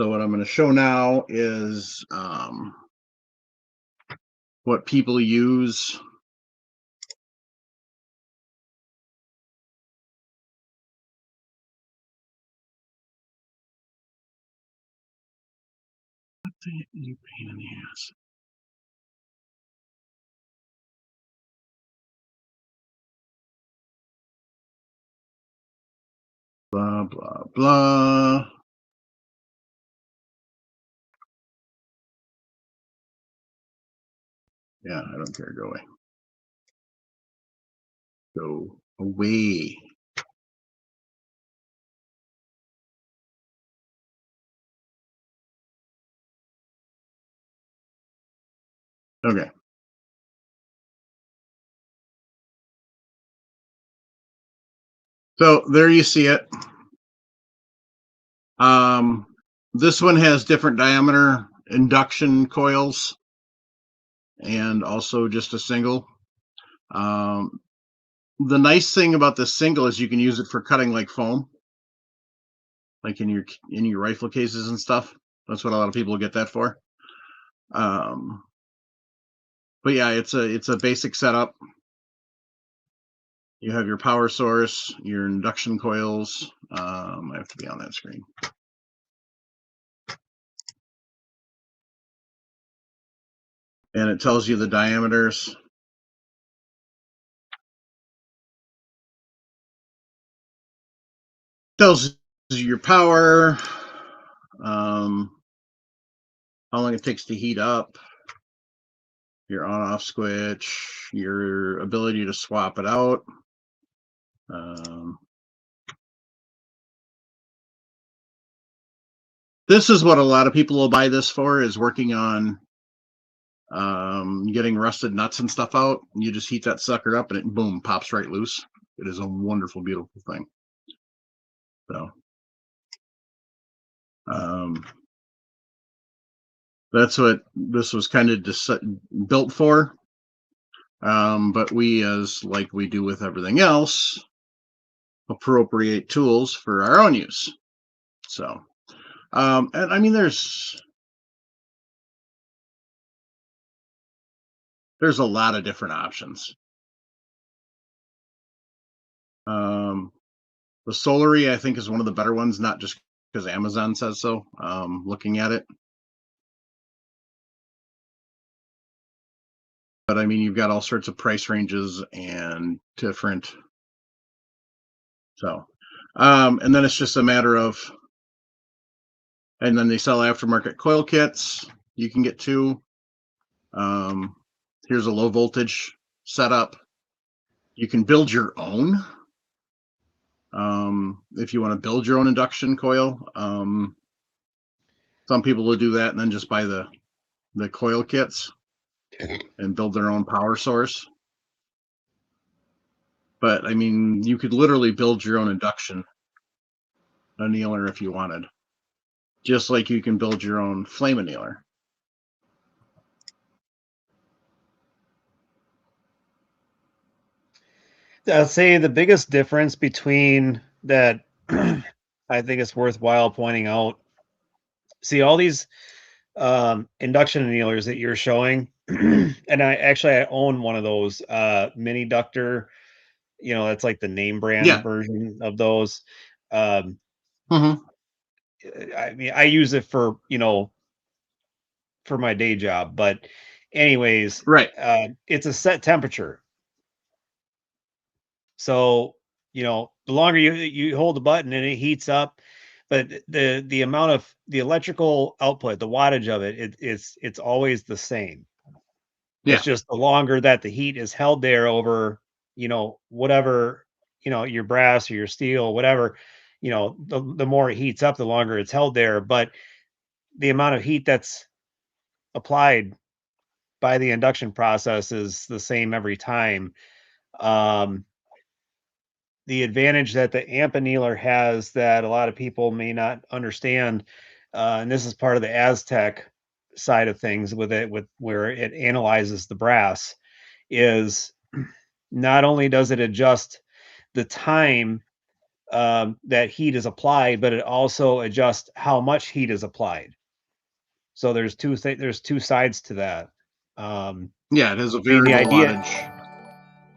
So what I'm going to show now is what people use. You pain in the ass. Blah, blah, blah. Yeah, I don't care. Go away. Go away. Okay. So there you see it. This one has different diameter induction coils and also just a single. The nice thing about the single is you can use it for cutting like foam, like in your rifle cases and stuff. That's what a lot of people get that for. But yeah, it's a basic setup. You have your power source, your induction coils. I have to be on that screen. And it tells you the diameters. Tells you your power, how long it takes to heat up, your on-off switch, your ability to swap it out. This is what a lot of people will buy this for, is working on getting rusted nuts and stuff out. You just heat that sucker up and it boom pops right loose. It is a wonderful, beautiful thing. So that's what this was kind of built for. But we, as like we do with everything else, appropriate tools for our own use. So, and I mean, there's a lot of different options. The Solary, I think, is one of the better ones, not just because Amazon says so. Looking at it, but I mean, you've got all sorts of price ranges and different. So, and then it's just a matter of, and then they sell aftermarket coil kits. You can get two. Here's a low voltage setup. You can build your own. If you want to build your own induction coil, some Some people will do that and then just buy the coil kits and build their own power source. But I mean, you could literally build your own induction annealer if you wanted, just like you can build your own flame annealer. I'd say the biggest difference between that, I think it's worthwhile pointing out. See, all these induction annealers that you're showing, and I own one of those mini ductor. It's like the name brand Yeah. version of those. Um, Mm-hmm. I mean, I use it for for my day job, but anyways, Right. it's a set temperature. So, the longer you hold the button and it heats up, but the amount of the electrical output, the wattage of it's always the same. Yeah. It's just the longer that the heat is held there over, whatever, your brass or your steel, whatever, the more it heats up, the longer it's held there. But the amount of heat that's applied by the induction process is the same every time. Um, the advantage that the amp annealer has that a lot of people may not understand, and this is part of the Aztec side of things with it, with where it analyzes the brass, is not only does it adjust the time that heat is applied, but it also adjusts how much heat is applied. So there's two sides to that. Yeah, it has a I mean, the variable idea, wattage.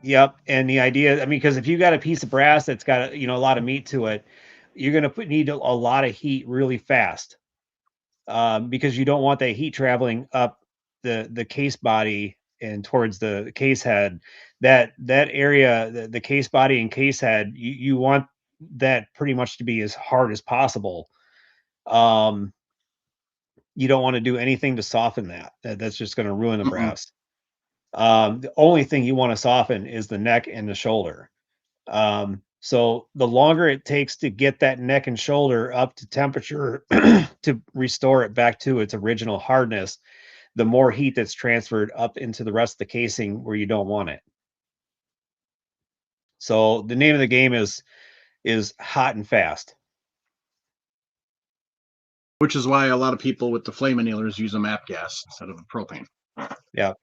yep, and the idea, I mean, because if you got a piece of brass that's got a lot of meat to it, you're gonna need a lot of heat really fast, because you don't want that heat traveling up the case body and towards the case head. That area, the case body and case head, you want that pretty much to be as hard as possible. Um, you don't want to do anything to soften that. That's just going to ruin the Mm-mm. brass. The only thing you want to soften is the neck and the shoulder. So the longer it takes to get that neck and shoulder up to temperature to restore it back to its original hardness, the more heat that's transferred up into the rest of the casing where you don't want it. So the name of the game is hot and fast. Which is why a lot of people with the flame annealers use a MAP gas instead of a propane. Yeah.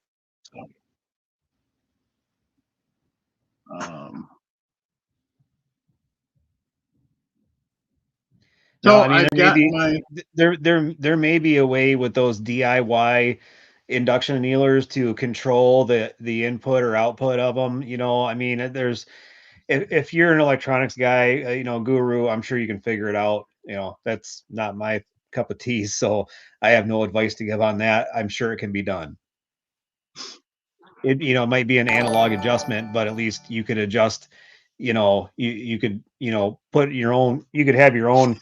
Um, No, so I mean I've got my there may be a way with those DIY induction annealers to control the input or output of them. I mean, there's if you're an electronics guy, guru, I'm sure you can figure it out. That's not my cup of tea, so I have no advice to give on that. I'm sure it can be done. It might be an analog adjustment, but at least you could adjust. You could put your own. You could have your own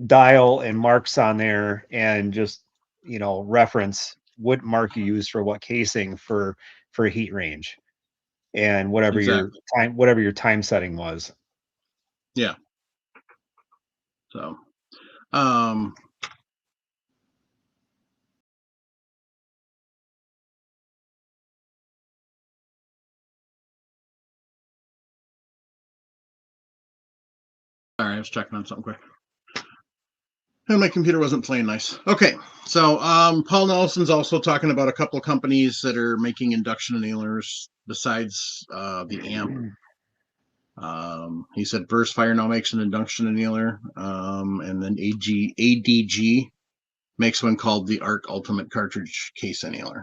dial and marks on there and just reference what mark you use for what casing for heat range and exactly. whatever your time setting was. Yeah. So um sorry, I was checking on something quick. And my computer wasn't playing nice. Okay. So Paul Nelson's also talking about a couple of companies that are making induction annealers besides the amp. He said Burst Fire now makes an induction annealer, and then ADG makes one called the Arc Ultimate Cartridge Case Annealer.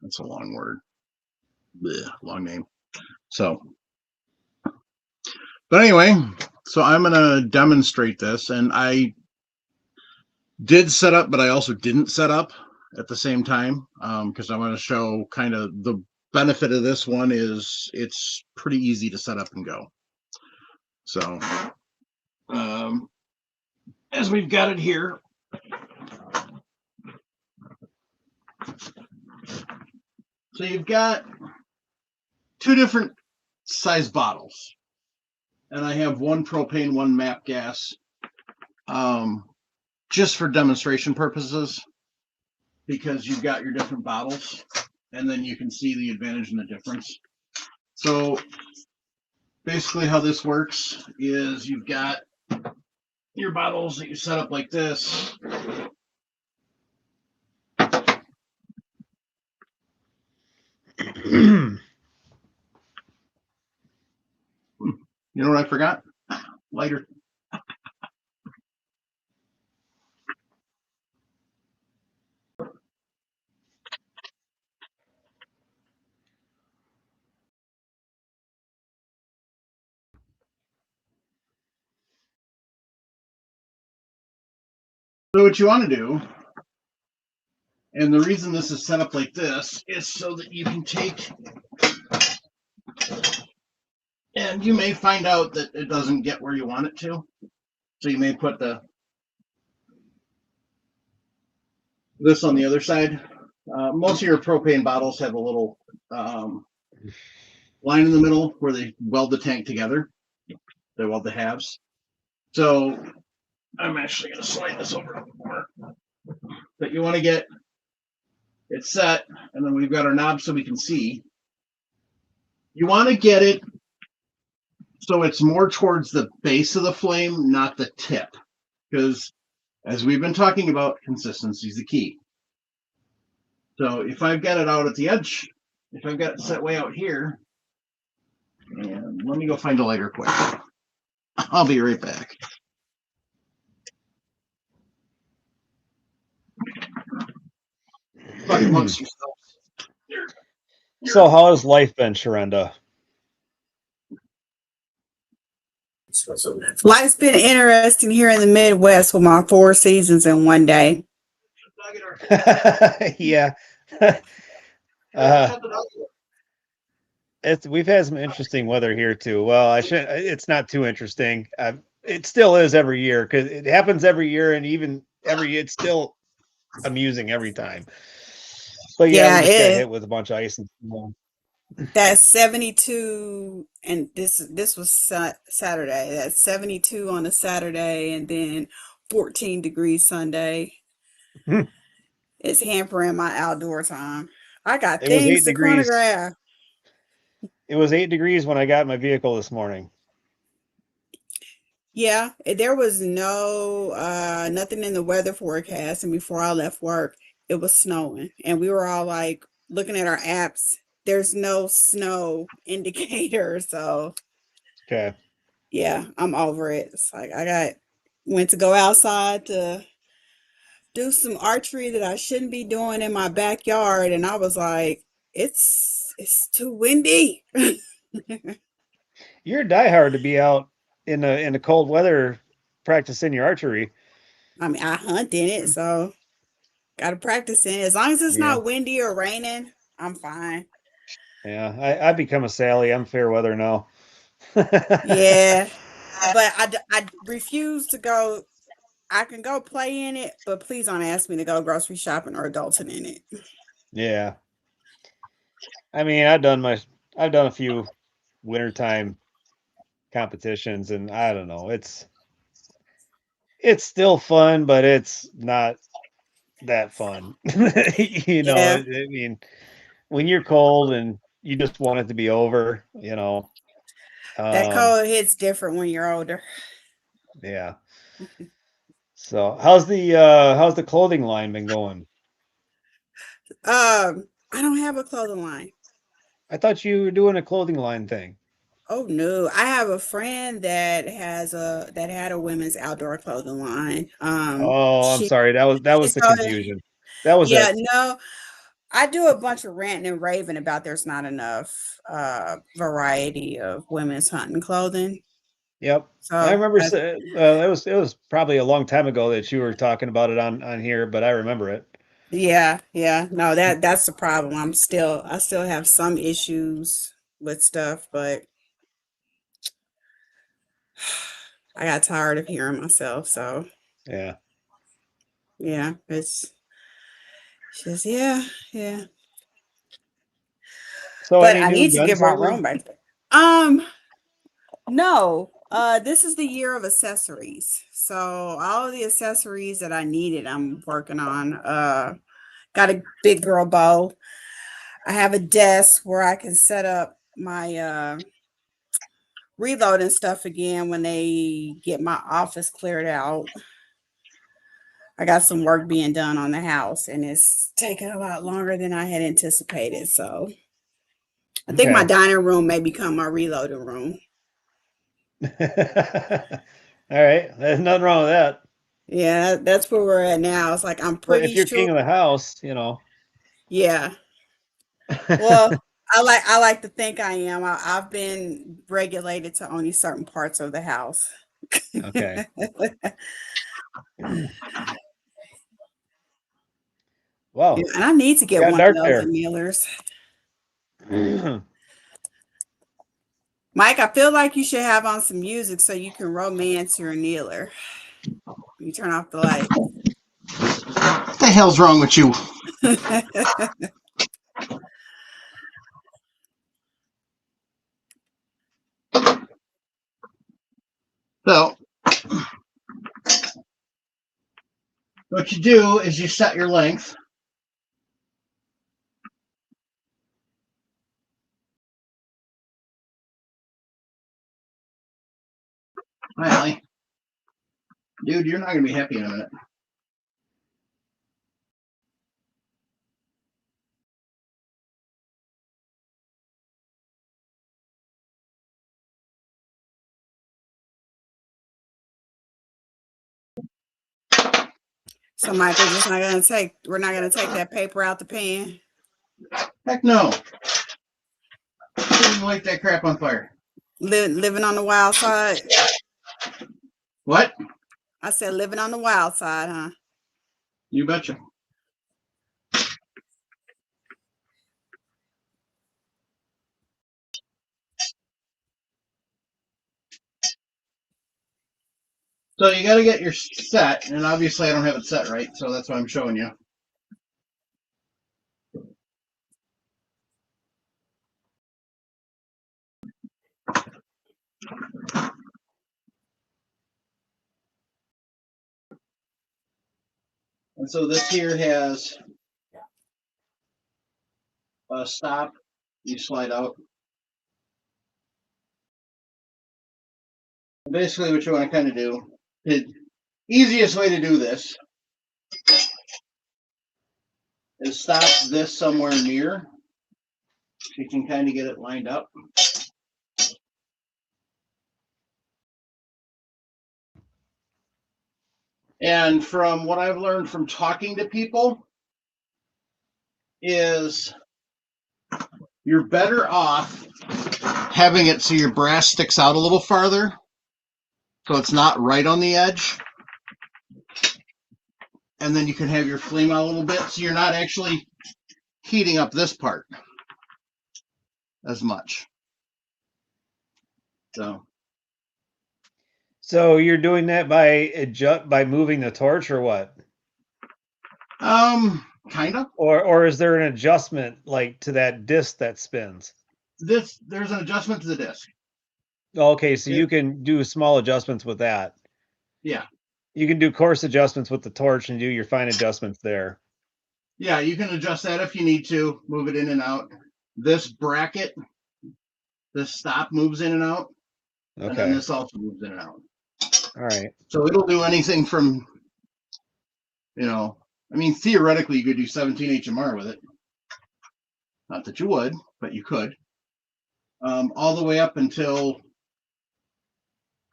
That's a long word. Blech, long name. So, but anyway, so I'm going to demonstrate this, and I did set up, but I also didn't set up at the same time, because I want to show kind of the benefit of this one is it's pretty easy to set up and go. So, as we've got it here, so you've got two different size bottles, and I have one propane, one MAP gas. just for demonstration purposes, because you've got your different bottles, and then you can see the advantage and the difference. So basically how this works is you've got your bottles that you set up like this. You know what I forgot? Lighter. So what you want to do, and the reason this is set up like this, is so that you can take, and you may find out that it doesn't get where you want it to. So you may put this on the other side. Most of your propane bottles have a little line in the middle where they weld the tank together. They weld the halves. So I'm actually going to slide this over a little more. But you want to get it set, and then we've got our knob so we can see. You want to get it so it's more towards the base of the flame, not the tip. Because as we've been talking about, consistency is the key. So if I've got it out at the edge, if I've got it set way out here, and let me go find a lighter quick. I'll be right back. Talk amongst yourselves. So how has life been, Sharenda? Life's been interesting here in the Midwest with my 4 seasons in one day. Yeah. We've had some interesting weather here too. Well, it's not too interesting. It still is every year because it happens every year, and even every year it's still amusing every time. But yeah, we just got hit with a bunch of ice and snow. That's 72, and this was Saturday. That's 72 on a Saturday, and then 14 degrees Sunday. It's hampering my outdoor time. I got things to chronograph. It was 8 degrees when I got in my vehicle this morning. Yeah, there was nothing in the weather forecast, and before I left work, it was snowing, and we were all like looking at our apps. There's no snow indicator, so okay. Yeah, I'm over it. It's like went to go outside to do some archery that I shouldn't be doing in my backyard, and I was like, it's too windy. You're diehard to be out in the cold weather practicing your archery. I mean, I hunt in it, so gotta practice in it. As long as it's not windy or raining, I'm fine. Yeah, I become a Sally. I'm fair weather now. Yeah, but I refuse to go. I can go play in it, but please don't ask me to go grocery shopping or adulting in it. Yeah. I mean, I've done a few wintertime competitions, and I don't know. It's still fun, but it's not that fun. You know, Yeah. I mean, when you're cold and you just want it to be over, you know. That cold hits different when you're older. Yeah. So how's the clothing line been going? I don't have a clothing line. I thought you were doing a clothing line thing. Oh no, I have a friend that had a women's outdoor clothing line. I'm sorry. That was the confusion. That was it. No, I do a bunch of ranting and raving about there's not enough variety of women's hunting clothing. Yep. So I remember it was probably a long time ago that you were talking about it on here, but I remember it. Yeah. No, that's the problem. I still have some issues with stuff, but I got tired of hearing myself, so yeah, it's just yeah. So but I need to get my room back. No, This is the year of accessories. So all of the accessories that I needed, I'm working on. Got a big girl bow. I have a desk where I can set up my reloading stuff again when they get my office cleared out. I got some work being done on the house and it's taking a lot longer than I had anticipated. So I think my Okay. dining room may become my reloading room. All right. There's nothing wrong with that. Yeah, that's where we're at now. It's like I'm But if pretty you're sure. king of the house, you know. Yeah. Well, I like to think I am. I've been regulated to only certain parts of the house. Okay. Yeah, Wow. and I need to get Got one of dark those there. annealers. Mike, I feel like you should have on some music so you can romance your annealer. You turn off the light. What the hell's wrong with you? So what you do is you set your length. Hi, Allie. Dude, you're not going to be happy in a minute. So Mike, we're not gonna take that paper out the pan. Heck no. Couldn't light that crap on fire. Living on the wild side. What? I said living on the wild side, huh? You betcha. So you got to get your set, and obviously I don't have it set right, so that's why I'm showing you. And so this here has a stop. You slide out. Basically, what you want to kind of do, the easiest way to do this is stop this somewhere near. So you can kind of get it lined up. And from what I've learned from talking to people is you're better off having it so your brass sticks out a little farther, so it's not right on the edge. And then you can have your flame out a little bit, so you're not actually heating up this part as much. So you're doing that by moving the torch or what? Kind of. Or is there an adjustment like to that disc that spins? There's an adjustment to the disc. Okay, so you can do small adjustments with that. Yeah. You can do coarse adjustments with the torch and do your fine adjustments there. Yeah, you can adjust that if you need to, move it in and out. This bracket, this stop moves in and out. And then Okay. this also moves in and out. All right. So it'll do anything from, I mean, theoretically, you could do 17 HMR with it. Not that you would, but you could. All the way up until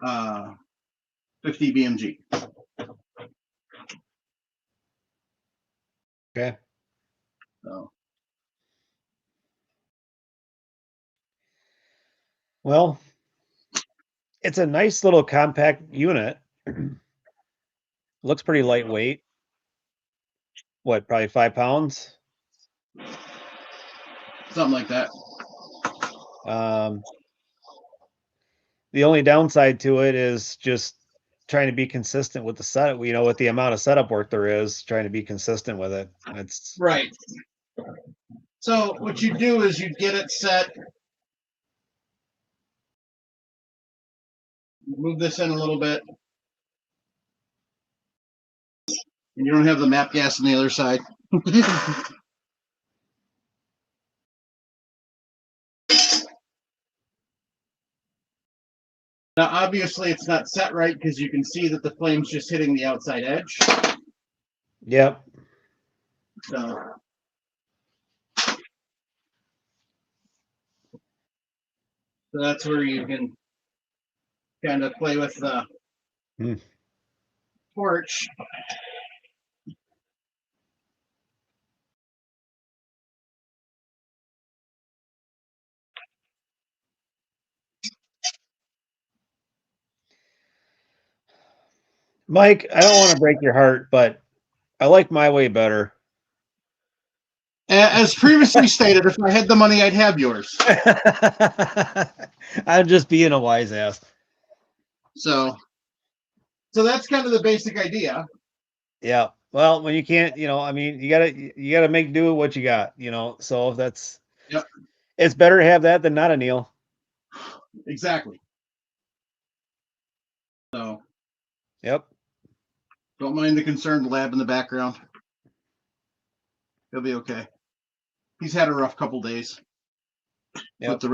50 BMG. Okay. So. Well, it's a nice little compact unit. Looks pretty lightweight. What, probably 5 pounds? Something like that. The only downside to it is just trying to be consistent with the setup, with the amount of setup work there is, trying to be consistent with it. It's right. So what you do is you get it set Move this in a little bit. And you don't have the MAP gas on the other side. Now, obviously, it's not set right because you can see that the flame's just hitting the outside edge. Yep. So that's where you can kind of play with the torch. Mike, I don't want to break your heart, but I like my way better. As previously stated, if I had the money, I'd have yours. I'm just being a wise ass. So that's kind of the basic idea. Yeah. Well, when you can't, I mean, you gotta make do with what you got, So if that's, Yep. It's better to have that than not a Neil. Exactly. So. Yep. Don't mind the concerned lab in the background. He'll be okay. He's had a rough couple days. Yep. With the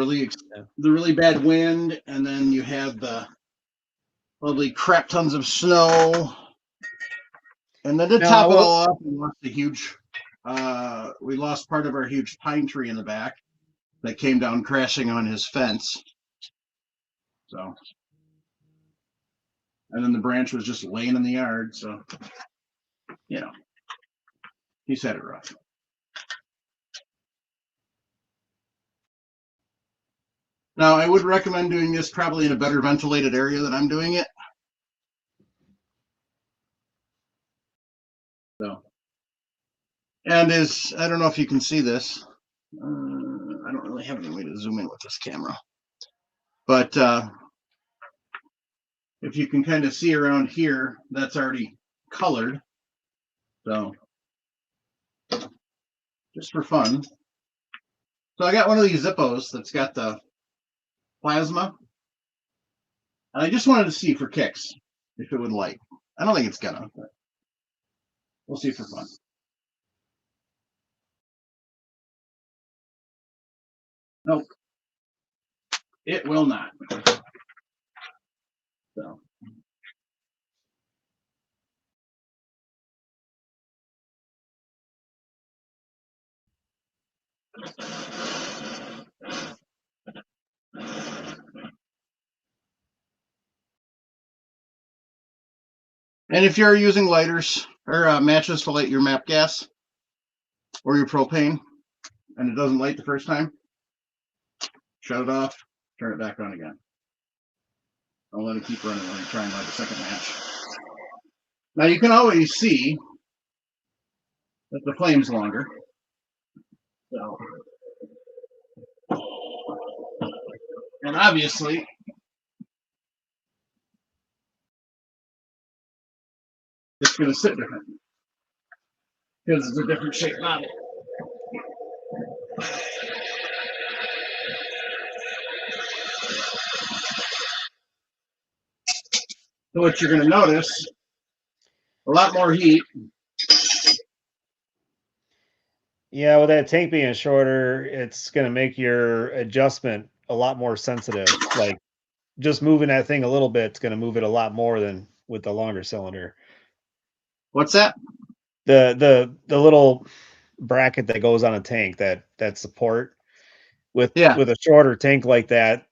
really bad wind, and then you have the lovely crap tons of snow. And then to top it all off, we lost part of our huge pine tree in the back that came down crashing on his fence. So, and then the branch was just laying in the yard. So, he's had it rough. Now, I would recommend doing this probably in a better ventilated area than I'm doing it. So, and I don't know if you can see this. I don't really have any way to zoom in with this camera. But if you can kind of see around here, that's already colored. So, just for fun. So I got one of these Zippos that's got the plasma. And I just wanted to see for kicks if it would light. I don't think it's gonna, but we'll see for fun. Nope. It will not. So. And if you're using lighters or matches to light your MAP gas or your propane and it doesn't light the first time, shut it off, turn it back on again. Don't let it keep running when you try and light a second match. Now you can always see that the flame's longer. So, and obviously, it's going to sit different because it's a different shaped model. So what you're going to notice, a lot more heat. Yeah, with that tank being shorter, it's going to make your adjustment a lot more sensitive. Like just moving that thing a little bit is going to move it a lot more than with the longer cylinder. What's that? The little bracket that goes on a tank, that support with a shorter tank like that,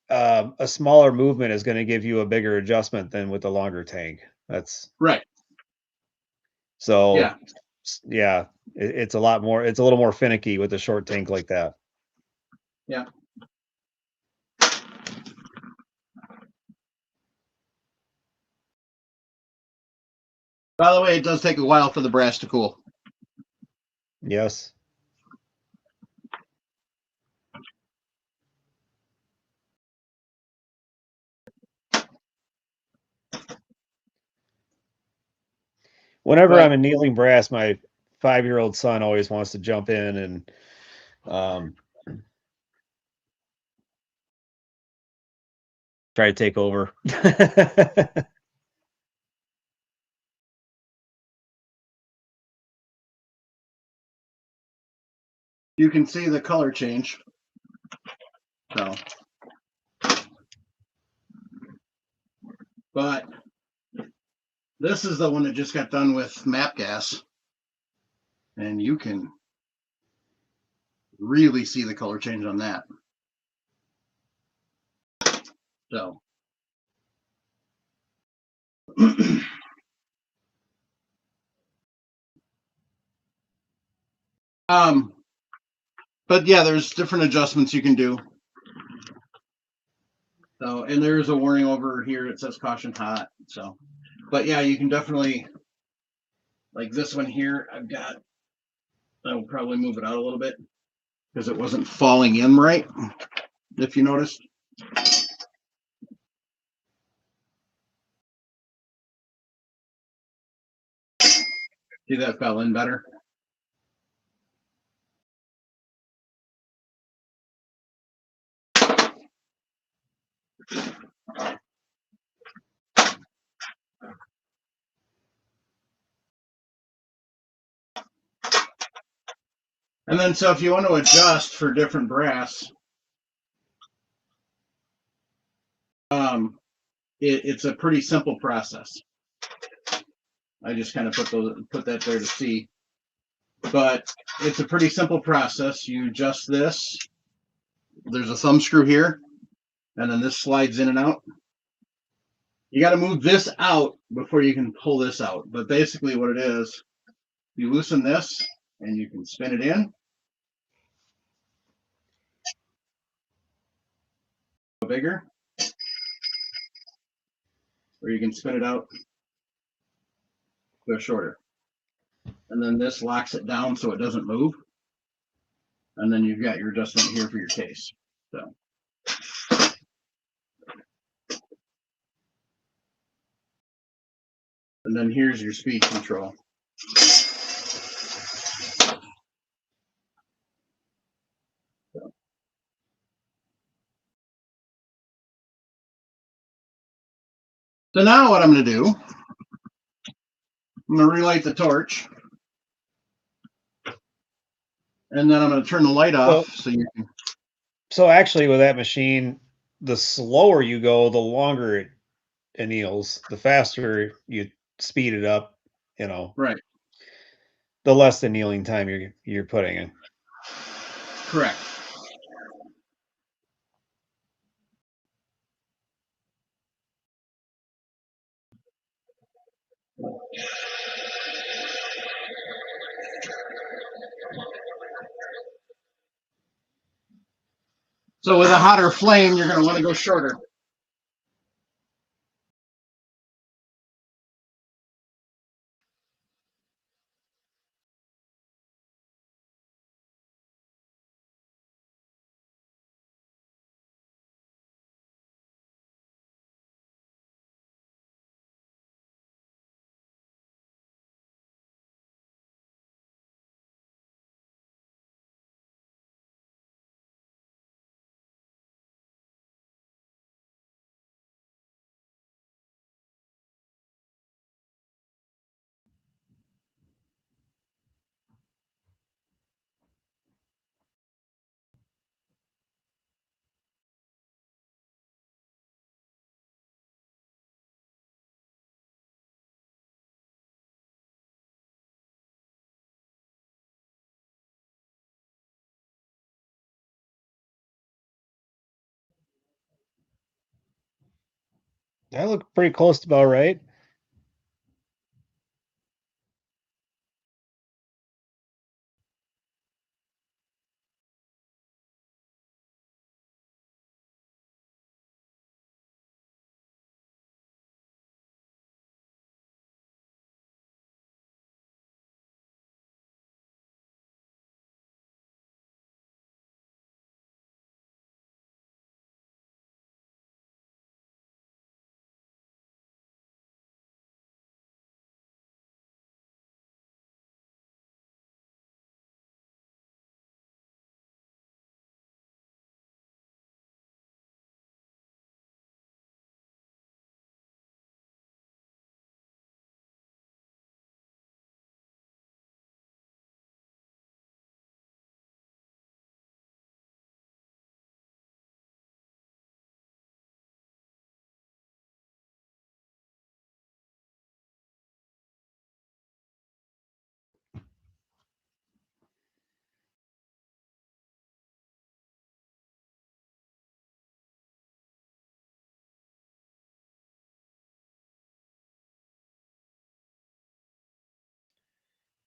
a smaller movement is going to give you a bigger adjustment than with the longer tank. That's right. So yeah, it's a little more finicky with a short tank like that. Yeah. By the way, it does take a while for the brass to cool. Yes. Whenever I'm annealing brass, my 5-year-old son always wants to jump in and try to take over. You can see the color change. So, but this is the one that just got done with MAP gas, and you can really see the color change on that. So, but yeah, there's different adjustments you can do. So, and there's a warning over here. It says caution hot. So, but yeah, you can definitely, like this one here, I'll probably move it out a little bit because it wasn't falling in right, if you noticed. See, that fell in better. And then, so if you want to adjust for different brass, it's a pretty simple process. I just kind of put that there to see, but it's a pretty simple process. You adjust this. There's a thumb screw here, and then this slides in and out. You got to move this out before you can pull this out. But basically, what it is, you loosen this, and you can spin it in. Bigger, or you can spin it out, go shorter. And then this locks it down so it doesn't move. And then you've got your adjustment here for your case. So. And then here's your speed control. So now what I'm going to do, I'm going to relight the torch. And then I'm going to turn the light off so you can. So actually with that machine, the slower you go, the longer it anneals. The faster you speed it up, Right. the less annealing time you're putting in. Correct. So with a hotter flame, you're going to want to go shorter. That looked pretty close to about right.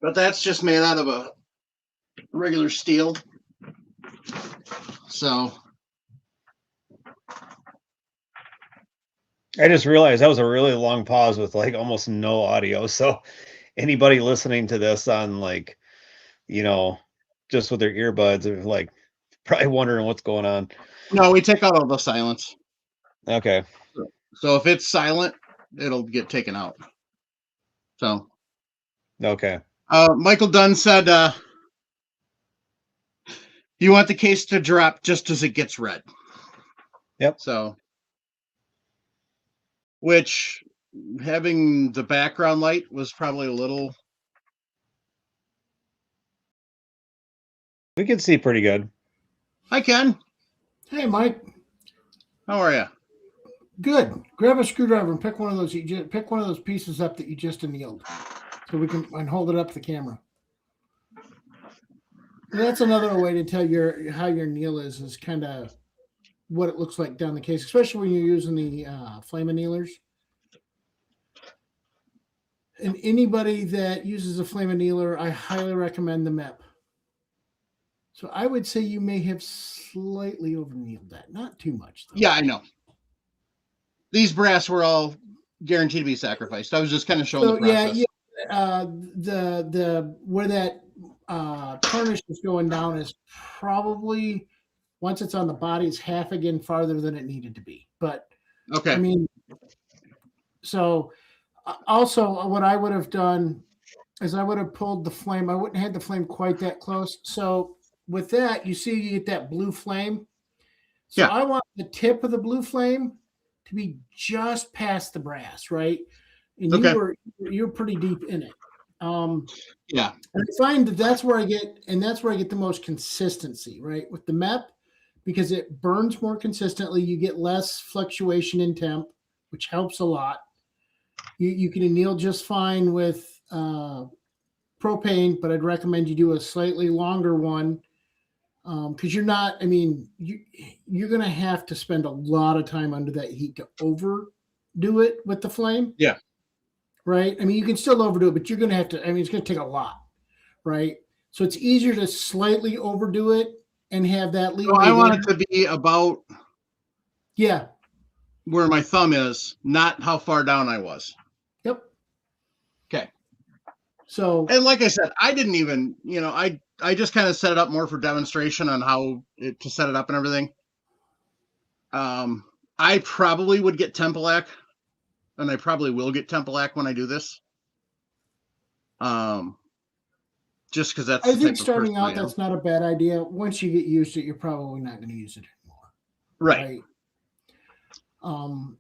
But that's just made out of a regular steel. So I just realized that was a really long pause with like almost no audio. So anybody listening to this on like, just with their earbuds are like probably wondering what's going on. no, we take out all the silence. Okay. So if it's silent, it'll get taken out. So Okay. Michael Dunn said you want the case to drop just as it gets red. Yep. So which having the background light was probably a little. We can see pretty good. Hi Ken, Hey, Mike. how are you? Good. Grab a screwdriver and pick one of those. Pick one of those pieces up that you just annealed, so we can and hold it up to the camera. And that's another way to tell how your anneal is kind of what it looks like down the case, especially when you're using the flame annealers. And anybody that uses a flame annealer, I highly recommend the MEP. So I would say you may have slightly over annealed that, not too much, though. Yeah, I know. These brass were all guaranteed to be sacrificed. I was just kind of showing the process. The where that tarnish is going down is probably once it's on the body, it's half again farther than it needed to be. But Okay. I mean, so also what I would have done is I would have pulled the flame. I wouldn't have had the flame quite that close. So with that, you see, you get that blue flame. So Yeah. I want the tip of the blue flame to be just past the brass, right? And Okay. you're pretty deep in it. Yeah. And I find that's where I get the most consistency, right? With the MEP, because it burns more consistently, you get less fluctuation in temp, which helps a lot. You can anneal just fine with propane, but I'd recommend you do a slightly longer one. Because you're going to have to spend a lot of time under that heat to overdo it with the flame. Yeah. Right. I mean, you can still overdo it, but you're going to have to, it's going to take a lot. Right. So it's easier to slightly overdo it and have that lead. So I want it to be about where my thumb is, not how far down I was. Yep. Okay. So, and like I said, I didn't even, I just kind of set it up more for demonstration on how to set it up and everything. I probably would get Tempelak, and I probably will get Tempelak when I do this. Just because that's. I think starting out, that's not a bad idea. Once you get used to it, you're probably not going to use it anymore. Right.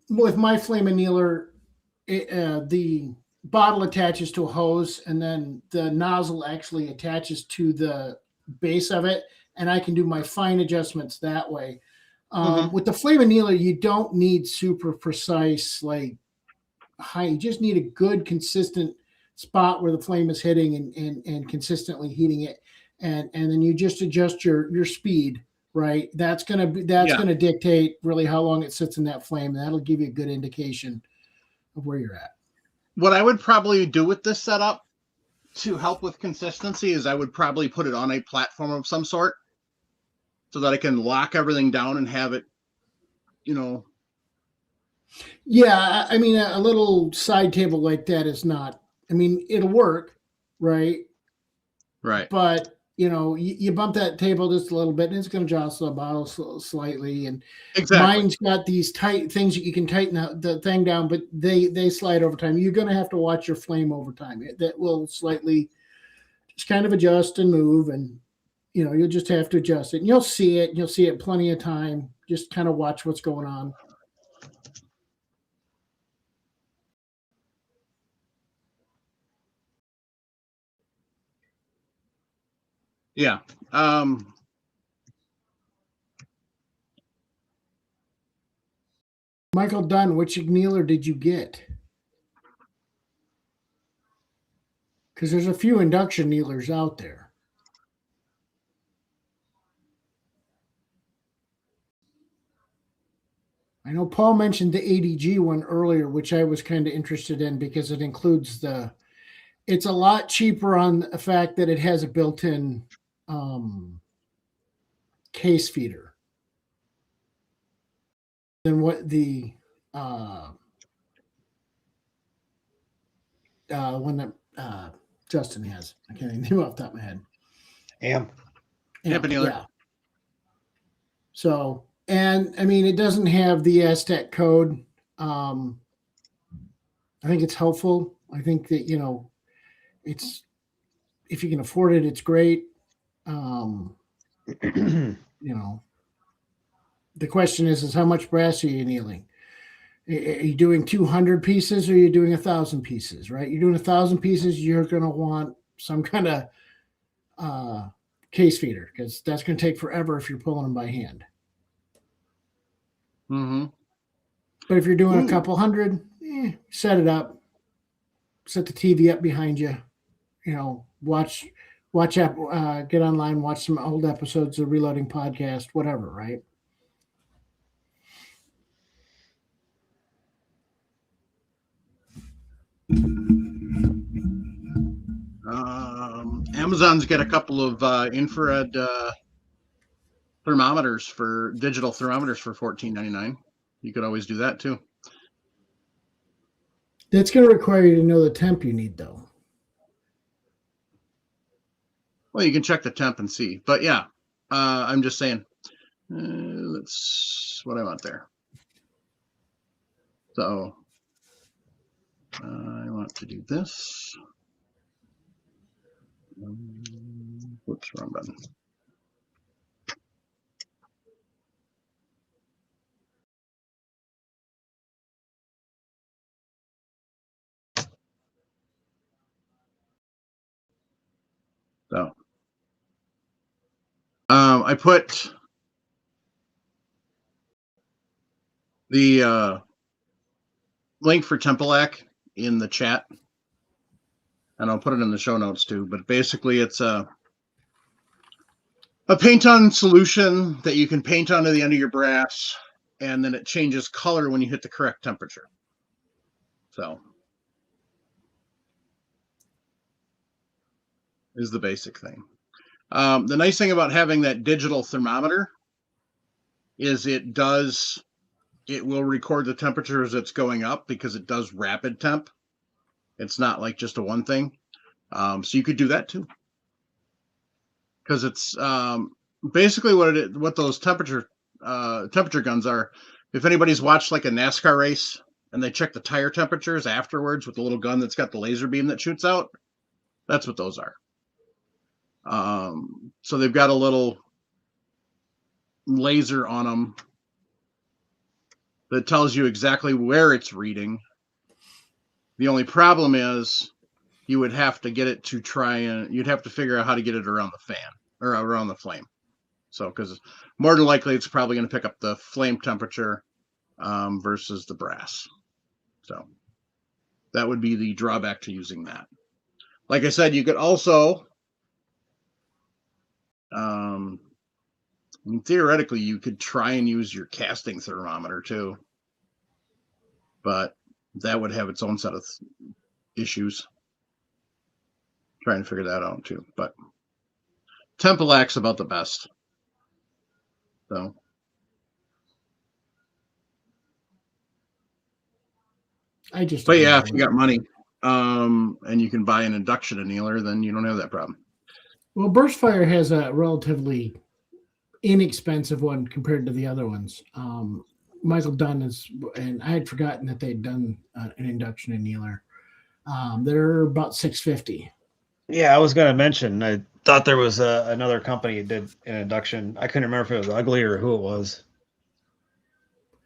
With my flame annealer, the bottle attaches to a hose, and then the nozzle actually attaches to the base of it, and I can do my fine adjustments that way. With the flame annealer, you don't need super precise, like high. You just need a good, consistent spot where the flame is hitting and consistently heating it, and then you just adjust your speed. Right, that's gonna dictate really how long it sits in that flame. That'll give you a good indication of where you're at. What I would probably do with this setup to help with consistency is I would probably put it on a platform of some sort so that I can lock everything down and have it, Yeah, I mean, a little side table like that is not. I mean, it'll work, right? Right. But you bump that table just a little bit, and it's going to jostle the bottle slightly. And mine's got these tight things that you can tighten the thing down, but they slide over time. You're going to have to watch your flame over time. That will slightly just kind of adjust and move, and you'll just have to adjust it. And you'll see it. You'll see it plenty of time. Just kind of watch what's going on. Yeah. Michael Dunn, which annealer did you get? Because there's a few induction annealers out there. I know Paul mentioned the ADG one earlier, which I was kind of interested in because it includes the It's a lot cheaper on the fact that it has a built-in case feeder than what the one that Justin has. I can't even think off the top of my head. Amp. Yep, Neeler. Yeah. So, and I mean, it doesn't have the ASTEC code. I think it's helpful. I think that, you know, it's, if you can afford it, it's great. You know, the question is how much brass are you annealing? Are you doing 200 pieces or are you doing 1,000 pieces, right? You're doing 1,000 pieces, you're going to want some kind of case feeder, because that's going to take forever if you're pulling them by hand. Mm-hmm. But if you're doing Ooh. a couple hundred, set it up, set the TV up behind you, you know, watch get online, watch some old episodes of Reloading Podcast, whatever, right? Amazon's got a couple of infrared thermometers for digital thermometers for $14.99. You could always do that too. That's going to require you to know the temp you need, though. Well, you can check the temp and see, but yeah, I'm just saying. That's what I want there. So I want to do this. Whoops, wrong button. So I put the link for Tempelac in the chat, and I'll put it in the show notes too. But basically, it's a paint-on solution that you can paint onto the end of your brass, and then it changes color when you hit the correct temperature. So is the basic thing. The nice thing about having that digital thermometer is it will record the temperature as it's going up, because it does rapid temp. It's not like just a one thing. So you could do that too, because it's basically what those temperature guns are. If anybody's watched like a NASCAR race and they check the tire temperatures afterwards with the little gun that's got the laser beam that shoots out, that's what those are. So they've got a little laser on them that tells you exactly where it's reading. The only problem is you would have to get it to you'd have to figure out how to get it around the fan or around the flame. So, because more than likely it's probably going to pick up the flame temperature versus the brass. So that would be the drawback to using that. Like I said, you could also, theoretically, you could try and use your casting thermometer too, but that would have its own set of issues. Trying to figure that out too, but Tempelac's about the best. So. But yeah, if you got money, and you can buy an induction annealer, then you don't have that problem. Well, Burstfire has a relatively inexpensive one compared to the other ones. Michael Dunn and I had forgotten that they'd done an induction annealer. They're about $650. Yeah, I was going to mention, I thought there was another company that did an induction. I couldn't remember if it was Ugly or who it was.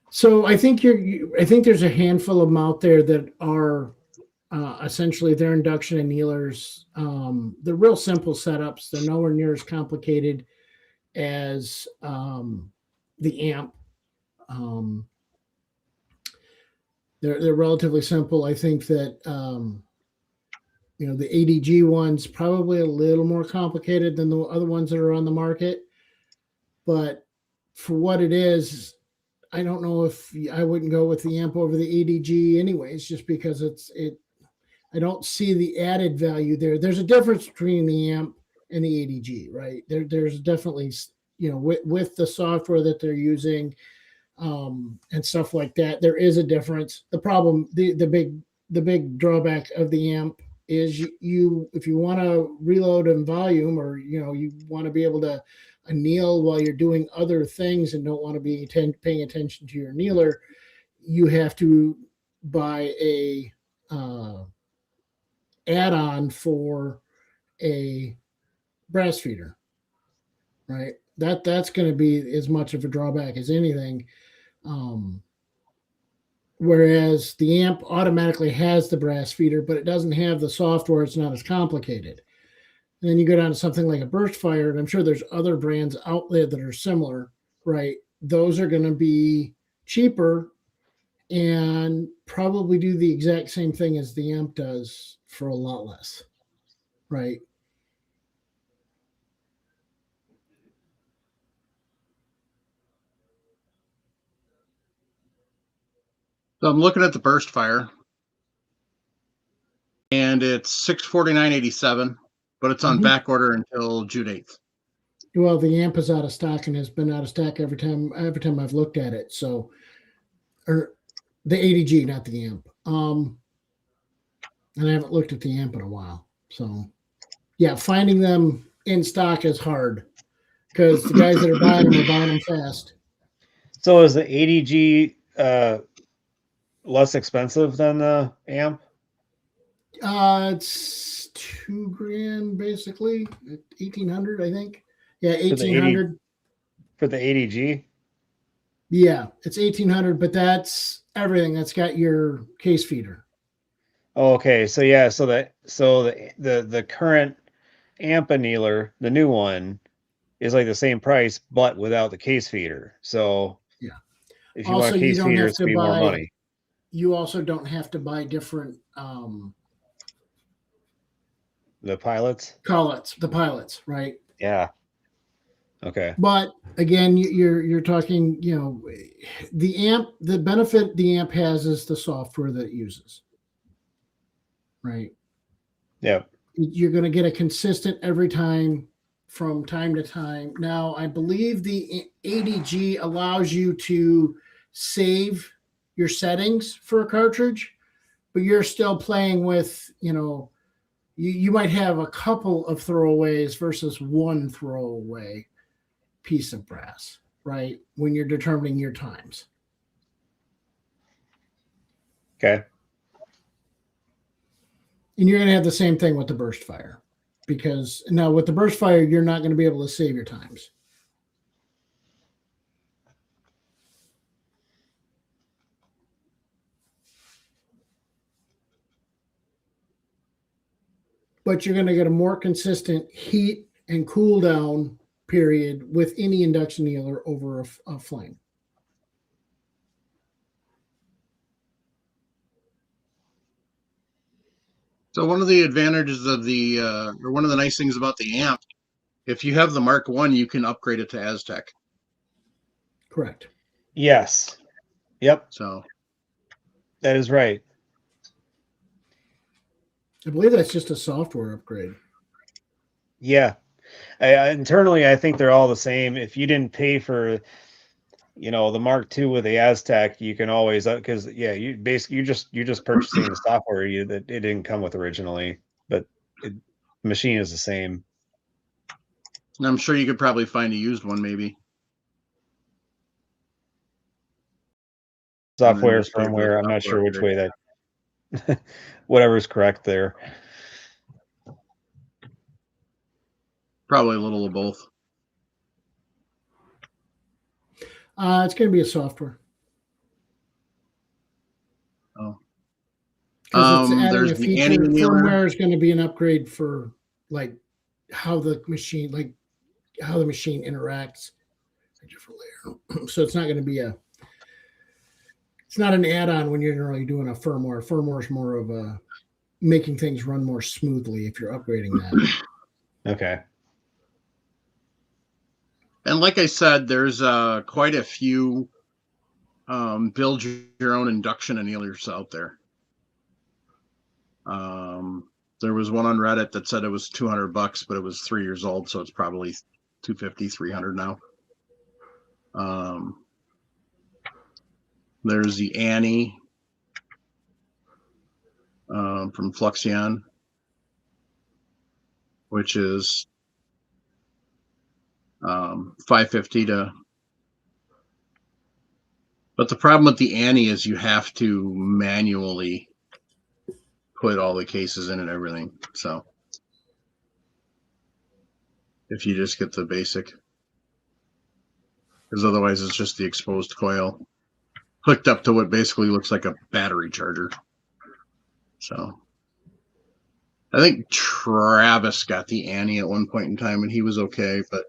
So I think there's a handful of them out there that are essentially their induction annealers. They're real simple setups. They're nowhere near as complicated as the amp. They're relatively simple. I think that the ADG one's probably a little more complicated than the other ones that are on the market, but for what it is, I don't know if I wouldn't go with the amp over the ADG anyways, just because I don't see the added value there. There's a difference between the amp and the ADG, right? There's definitely, with the software that they're using, and stuff like that, there is a difference. The problem, the big drawback of the amp is you if you want to reload in volume, or you want to be able to anneal while you're doing other things and don't want to be paying attention to your annealer, you have to buy a add-on for a brass feeder, right? That's going to be as much of a drawback as anything. Whereas the amp automatically has the brass feeder, but it doesn't have the software. It's not as complicated. And then you go down to something like a Burst Fire, and I'm sure there's other brands out there that are similar, right? Those are going to be cheaper and probably do the exact same thing as the amp does for a lot less, right? So I'm looking at the Burst Fire, and it's $649.87, but it's on back order until June 8th. Well, the amp is out of stock and has been out of stock every time I've looked at it. So, or the ADG, not the amp. And I haven't looked at the amp in a while. So, yeah, finding them in stock is hard because the guys that are buying them are buying them fast. So is the ADG less expensive than the amp? It's $2,000 basically, 1,800, I think. Yeah, 1,800 for the ADG. Yeah, it's 1,800, but that's everything. That's got your case feeder. Oh, okay. So yeah, so the current amp annealer, the new one, is like the same price, but without the case feeder. So yeah, if you want a case feeder, it's gonna be more money. You also don't have to buy different the pilots. The pilots, right? Yeah. Okay. But again, you're talking, the amp. The benefit the amp has is the software that it uses, right? Yeah. You're going to get a consistent every time from time to time. Now, I believe the ADG allows you to save your settings for a cartridge, but you're still playing with, you might have a couple of throwaways versus one throwaway piece of brass, right? When you're determining your times. Okay. And you're going to have the same thing with the Burst Fire, because now with the Burst Fire, you're not going to be able to save your times. But you're going to get a more consistent heat and cool down period with any induction annealer over a flame. So one of the advantages of or one of the nice things about the amp, if you have the Mark I, you can upgrade it to Aztec. Correct. Yes. Yep. So that is right. I believe that's just a software upgrade. Yeah. Internally, I think they're all the same. If you didn't pay for, the Mark II with the Aztec, you can always, because you basically you're just purchasing the software that it didn't come with originally, but the machine is the same. And I'm sure you could probably find a used one, maybe. Software, firmware, I'm not sure which way that, whatever's correct there. Probably a little of both. It's going to be a software. Oh. Because it's adding there's a the feature. annealer. Firmware is going to be an upgrade for how the machine interacts. A different layer. So it's not going to be it's not an add-on when you're really doing a firmware. Firmware is more of a making things run more smoothly if you're upgrading that. Okay. And like I said, there's quite a few build your own induction annealers out there. There was one on Reddit that said it was $200, but it was 3 years old, so it's probably 250, 300 now. There's the Annie from Fluxion, which is $550 to. But the problem with the Annie is you have to manually put all the cases in and everything. So if you just get the basic, because otherwise it's just the exposed coil hooked up to what basically looks like a battery charger. So I think Travis got the Annie at one point in time and he was okay, but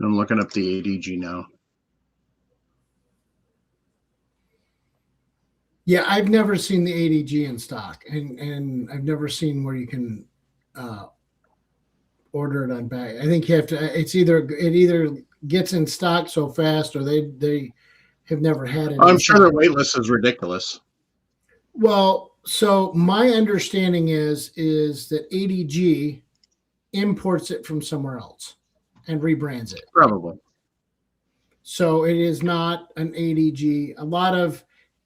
I'm looking up the ADG now. Yeah, I've never seen the ADG in stock, and I've never seen where you can order it on back. I think you have to. It either gets in stock so fast, or they have never had it. I'm sure their wait list is ridiculous. Well, so my understanding is that ADG imports it from somewhere else and rebrands it. Probably. So it is not an ADG. A lot of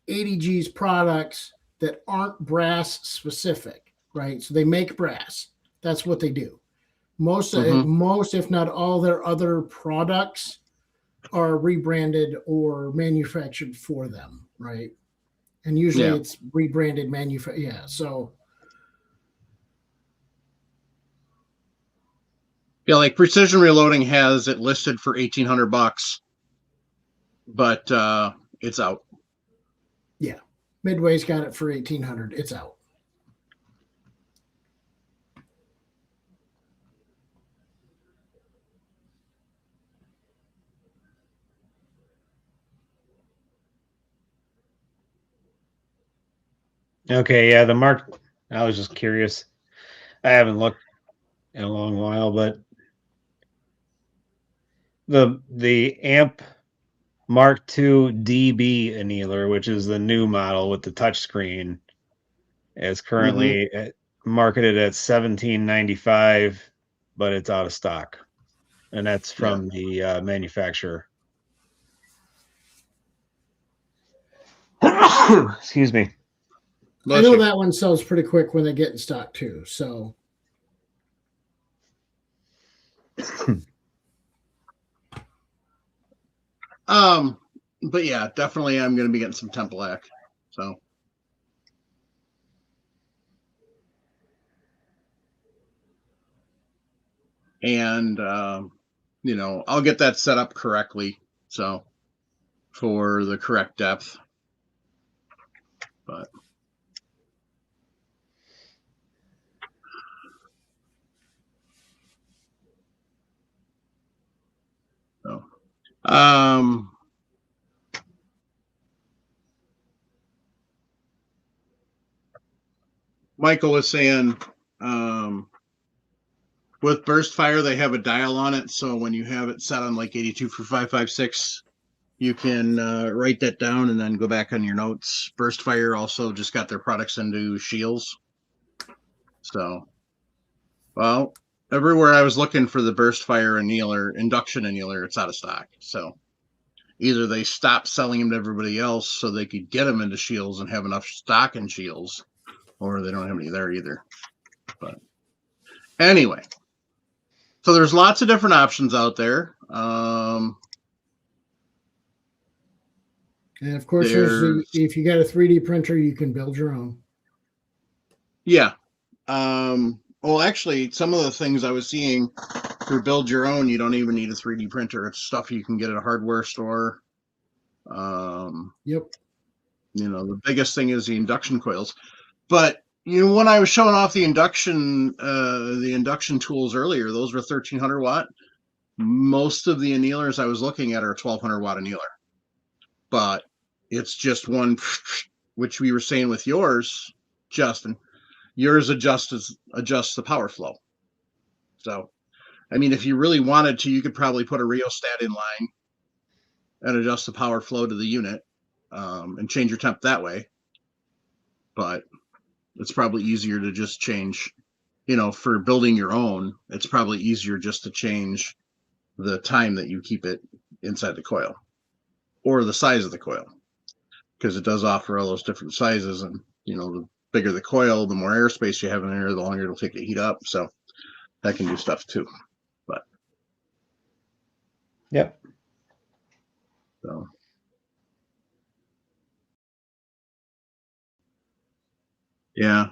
ADG's products that aren't brass specific, right? So they make brass. That's what they do. Most, if not all, their other products are rebranded or manufactured for them, right? And usually it's rebranded manufactured. Yeah. So. Yeah, like Precision Reloading has it listed for $1,800, but it's out. Yeah, Midway's got it for $1,800. It's out. Okay, yeah, the Mark. I was just curious. I haven't looked in a long while, but the Amp Mark II DB annealer, which is the new model with the touchscreen, is currently marketed at $17.95, but it's out of stock, and that's from the manufacturer. Excuse me. I know that one sells pretty quick when they get in stock too. So. But yeah, definitely I'm going to be getting some Templac. So. And, you know, I'll get that set up correctly. So for the correct depth, but. So, Michael was saying, with Burst Fire, they have a dial on it. So when you have it set on like 82 for 556, you can write that down and then go back on your notes. Burst Fire also just got their products into Shields. So, well, everywhere I was looking for the Burst Fire annealer, induction annealer, it's out of stock. So either they stopped selling them to everybody else so they could get them into Shields and have enough stock in Shields, or they don't have any there either. But anyway, so there's lots of different options out there. And of course, if you got a 3D printer, you can build your own. Yeah. Well, actually, some of the things I was seeing for build your own, you don't even need a 3D printer. It's stuff you can get at a hardware store. Yep. You know, the biggest thing is the induction coils. But you know, when I was showing off the induction tools earlier, those were 1,300 watt. Most of the annealers I was looking at are 1,200 watt annealer. but it's just one, which we were saying with yours, Justin. Yours adjusts the power flow. So, I mean, if you really wanted to, you could probably put a rheostat in line and adjust the power flow to the unit, and change your temp that way. But it's probably easier to just change, for building your own, it's probably easier just to change the time that you keep it inside the coil or the size of the coil, because it does offer all those different sizes. And, the bigger the coil, the more airspace you have in there, the longer it'll take to heat up. So that can do stuff too. But Yep. so. Yeah.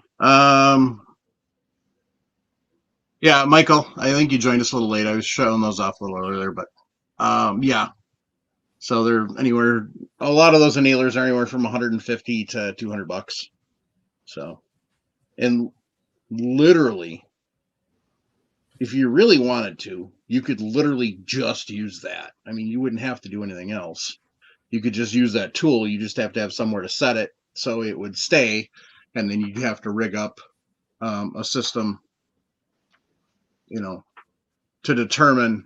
Yeah, Michael, I think you joined us a little late. I was showing those off a little earlier, but yeah. So they're anywhere, a lot of those annealers are anywhere from 150 to $200. So, and literally, if you really wanted to, you could literally just use that. I mean, you wouldn't have to do anything else. You could just use that tool. You just have to have somewhere to set it so it would stay, and then you'd have to rig up a system, to determine.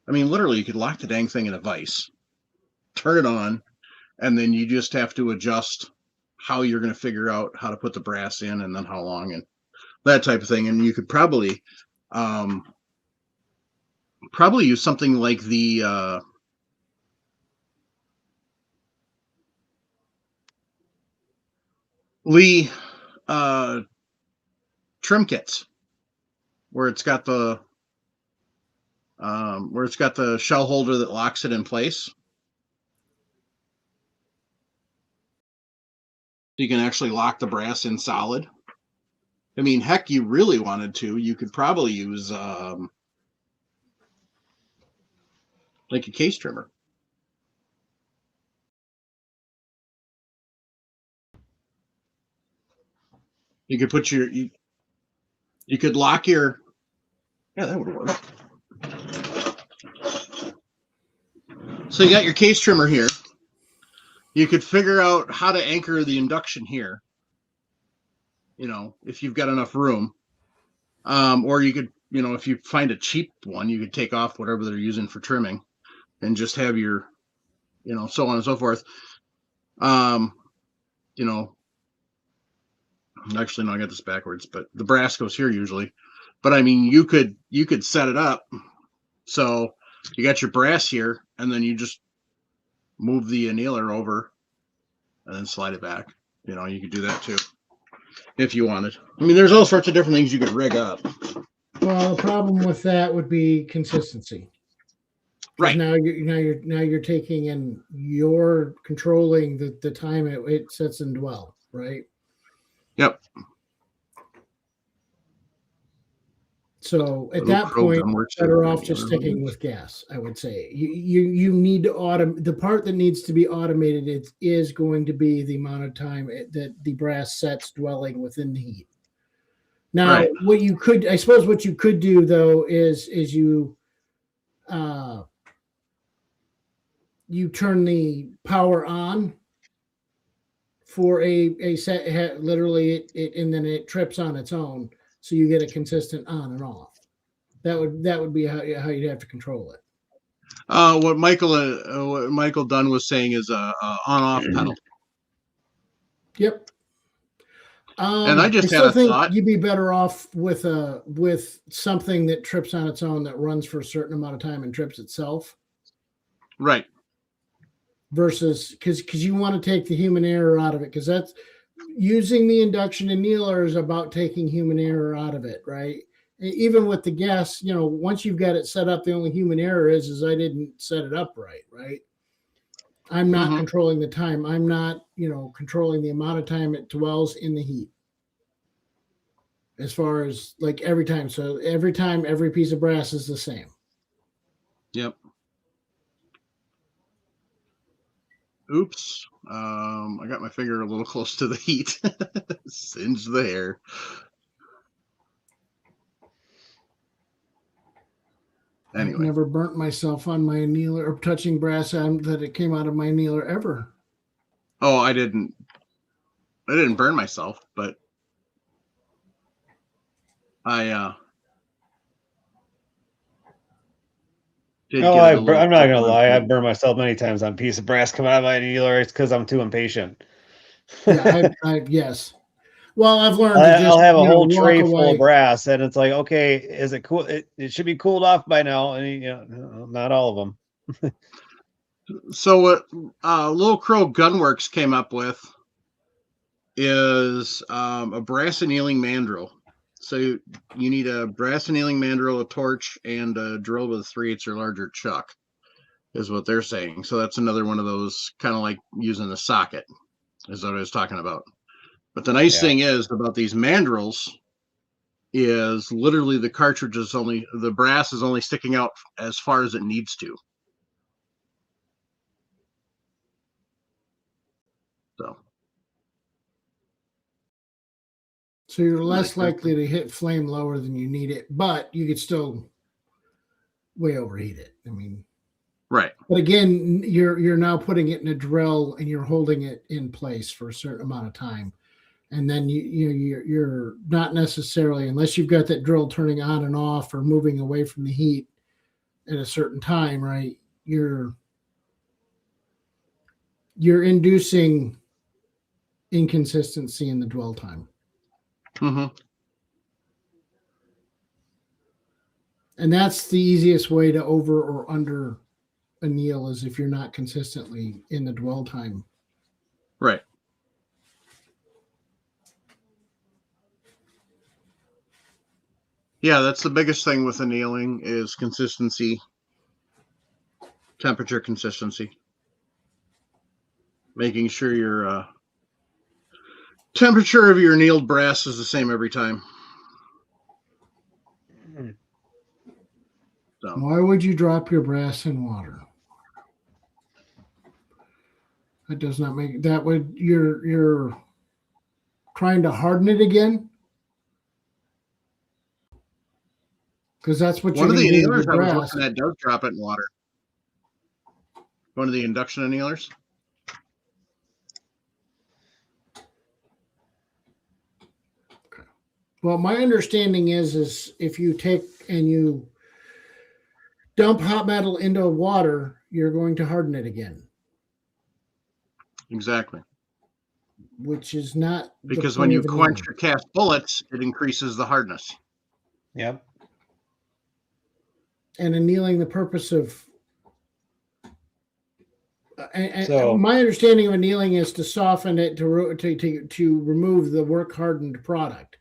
I mean, literally, you could lock the dang thing in a vise, turn it on, and then you just have to adjust how you're going to figure out how to put the brass in and then how long and that type of thing. And you could probably use something like the Lee trim kits, where it's got the shell holder that locks it in place. You can actually lock the brass in solid. I mean, heck, you really wanted to, you could probably use like a case trimmer. You could put you could lock your, yeah, that would work. So you got your case trimmer here. You could figure out how to anchor the induction here, if you've got enough room. Or you could, if you find a cheap one, you could take off whatever they're using for trimming and just have your, so on and so forth. Actually, no, I got this backwards, but the brass goes here usually. But I mean, you could set it up so you got your brass here, and then you just move the annealer over and then slide it back. You could do that too if you wanted. I mean, there's all sorts of different things you could rig up. Well, the problem with that would be consistency. Right. Now you're taking and you're controlling the time it sets and dwell, right? Yep. So at that point, better off just sticking with gas, I would say. You need to automate. The part that needs to be automated is going to be the amount of time that the brass sets dwelling within the heat. Now, right. What you could do though is you turn the power on for a set, literally and then it trips on its own. So you get a consistent on and off. That would be how you'd have to control it. What Michael Dunn was saying is a on-off pedal. Yep. And I just had a thought. You'd be better off with something that trips on its own, that runs for a certain amount of time and trips itself. Right. Versus because you want to take the human error out of it, because that's using the induction annealer is about taking human error out of it, right? Even with the gas, once you've got it set up, the only human error is I didn't set it up right? I'm not controlling the time. I'm not, controlling the amount of time it dwells in the heat. As far as like every time. So every time, every piece of brass is the same. Yep. Oops. I got my finger a little close to the heat. Singed the hair. I've Anyway, never burnt myself on my annealer or touching brass that it came out of my annealer ever. oh, I didn't burn myself, but I did No, get it a little. I'm not gonna lie. I've burned myself many times on a piece of brass coming out of my annealer. It's because I'm too impatient. Yeah, yes. Well, I've learned to I'll just have a whole walk tray full away. of brass, and it's like, okay, is it cool? It should be cooled off by now, and not all of them. So what Little Crow Gunworks came up with is a brass annealing mandrel. So you need a brass annealing mandrel, a torch, and a drill with a 3/8 or larger chuck, is what they're saying. So that's another one of those kind of like using the socket, is what I was talking about. But the nice thing is about these mandrels is literally the cartridge is only, the brass is only sticking out as far as it needs to. So you're less likely to hit flame lower than you need it, but you could still way overheat it. I mean, right. But again, you're now putting it in a drill and you're holding it in place for a certain amount of time, and then you're not necessarily, unless you've got that drill turning on and off or moving away from the heat at a certain time, right? You're inducing inconsistency in the dwell time. Mm-hmm. And that's the easiest way to over or under anneal, is if you're not consistently in the dwell time. Right. Yeah, that's the biggest thing with annealing is consistency, temperature consistency. Making sure your temperature of your annealed brass is the same every time. So. Why would you drop your brass in water? That does not make that would you're trying to harden it again, because that's what One you're of the going to do with annealers your I was brass. looking at does drop it in water. One of the induction annealers. Well, my understanding is if you take and you dump hot metal into water, you're going to harden it again. Exactly. Which is not because when you quench your cast bullets, it increases the hardness. Yep. And annealing, the purpose of So my understanding of annealing is to soften it to remove the work hardened product.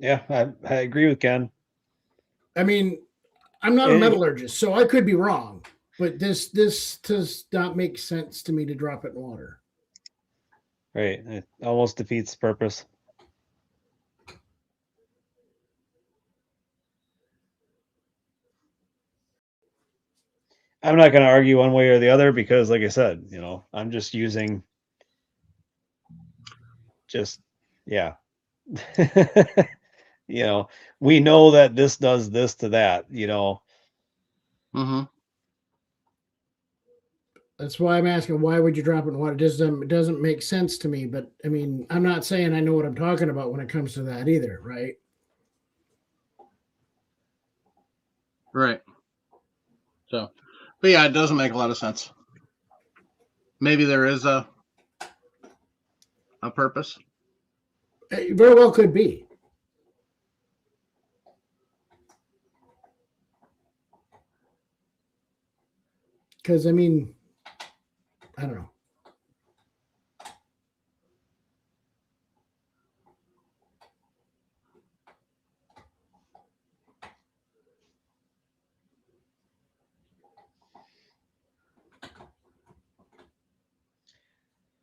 yeah, I agree with Ken. I mean, I'm not a metallurgist, so I could be wrong, but this does not make sense to me to drop it in water. Right. It almost defeats the purpose. I'm not going to argue one way or the other because, like I said, I'm just using yeah. We know that this does this to that, Mm-hmm. That's why I'm asking, why would you drop it in water? It doesn't make sense to me, but I mean, I'm not saying I know what I'm talking about when it comes to that either, right? Right. So, but yeah, it doesn't make a lot of sense. Maybe there is a purpose. It very well could be. Because, I mean, I don't know.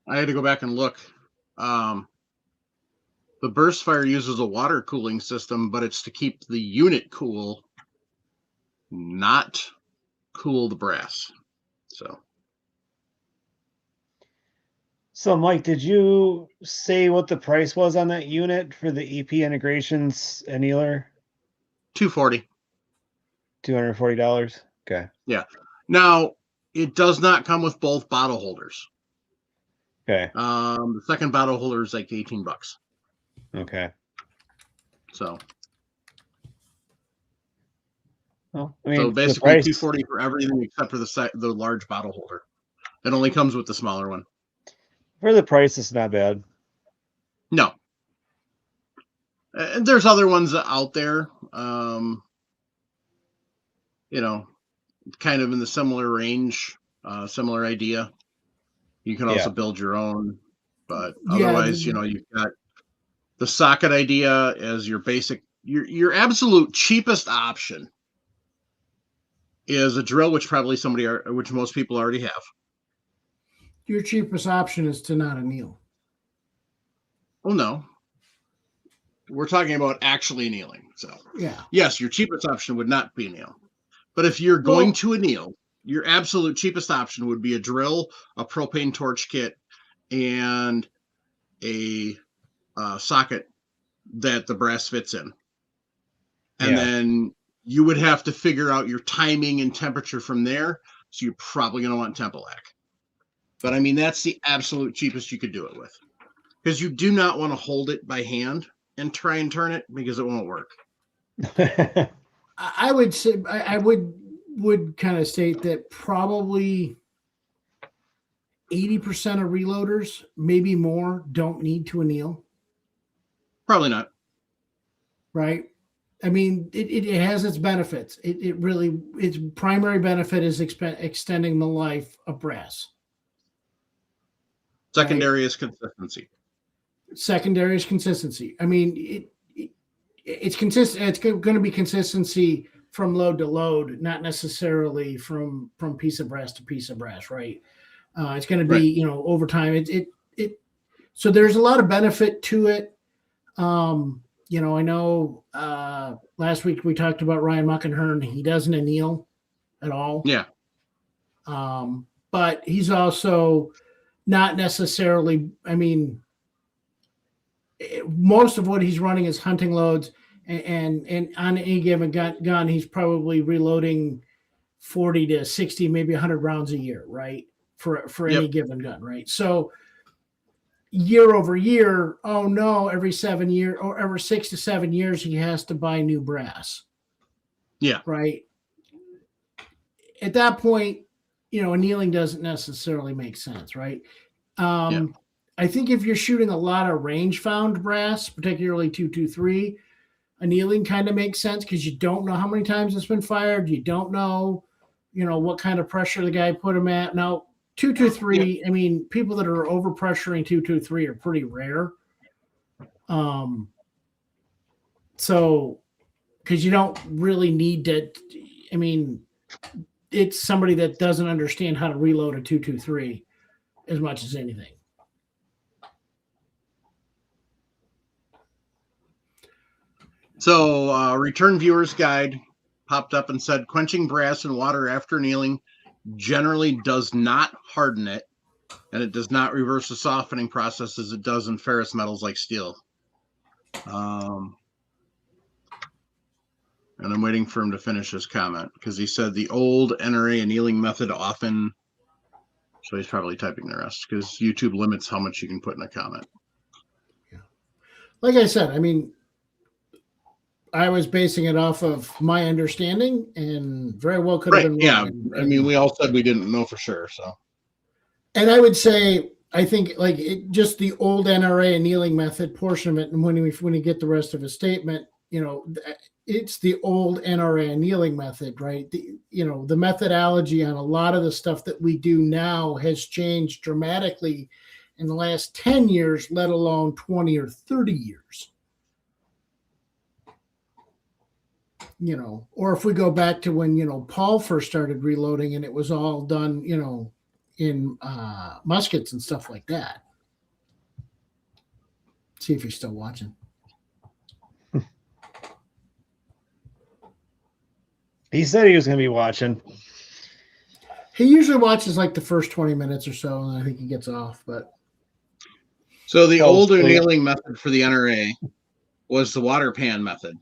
I had to go back and look. The burst fire uses a water cooling system, but it's to keep the unit cool, not cool the brass. So, Mike, did you say what the price was on that unit for the EP Integrations annealer? $240. $240. Okay. Now, it does not come with both bottle holders. Okay. The second bottle holder is like $18. Okay. So, Well, I mean, so the basically price, $240 for everything except for the large bottle holder. It only comes with the smaller one. for the price, it's not bad. No. And there's other ones out there, kind of in the similar range, similar idea. You can also Yeah. build your own, but Yeah, otherwise, you've got the socket idea as your basic, your absolute cheapest option is a drill, which which most people already have. your cheapest option is to not anneal. Oh no, we're talking about actually annealing. So Yeah. yes, your cheapest option would not be anneal, but if you're going Well- to anneal, your absolute cheapest option would be a drill, a propane torch kit, and a socket that the brass fits in. And Yeah. then you would have to figure out your timing and temperature from there. So you're probably going to want Tempelac. But I mean, that's the absolute cheapest you could do it with. Because you do not want to hold it by hand and try and turn it because it won't work. I would say I would kind of state that probably 80% of reloaders, maybe more, don't need to anneal, Probably not. right? I mean, it has its benefits. It really, its primary benefit is extending the life of brass. Secondary is consistency. Secondary is consistency. I mean, it's consistent. It's going to be consistency from load to load, not necessarily from piece of brass to piece of brass, right? It's going to be, over time. So there's a lot of benefit to it. I know last week we talked about Ryan Muckenhern. He doesn't anneal at all. Yeah. But he's also not necessarily, I mean, most of what he's running is hunting loads, and on any given gun, he's probably reloading 40 to 60, maybe 100 rounds a year, right? For any given gun, right? So year over year, oh no, every 7 years or every 6 to 7 years, he has to buy new brass. Yeah. Right. At that point, annealing doesn't necessarily make sense, right? I think if you're shooting a lot of range found brass, particularly 223, annealing kind of makes sense because you don't know how many times it's been fired. You don't know, what kind of pressure the guy put him at. Now, 223, I mean, people that are over pressuring 223 are pretty rare. So, because you don't really need to, I mean, it's somebody that doesn't understand how to reload a 223 as much as anything. So return viewer's guide popped up and said quenching brass in water after annealing generally does not harden it, and it does not reverse the softening process as it does in ferrous metals like steel. And I'm waiting for him to finish his comment because he said the old NRA annealing method often, so he's probably typing the rest because YouTube limits how much you can put in a comment. Yeah. Like I said, I mean, I was basing it off of my understanding, and very well could have been wrong. I mean, we all said we didn't know for sure. So, and I would say, I think just the old NRA annealing method portion of it, and when you get the rest of his statement, it's the old NRA annealing method, right? The methodology on a lot of the stuff that we do now has changed dramatically in the last 10 years, let alone 20 or 30 years. Or if we go back to when, Paul first started reloading and it was all done, in muskets and stuff like that. See if he's still watching. He said he was going to be watching. He usually watches like the first 20 minutes or so, and I think he gets off, but So the Oh, old so yeah. annealing method for the NRA was the water pan method.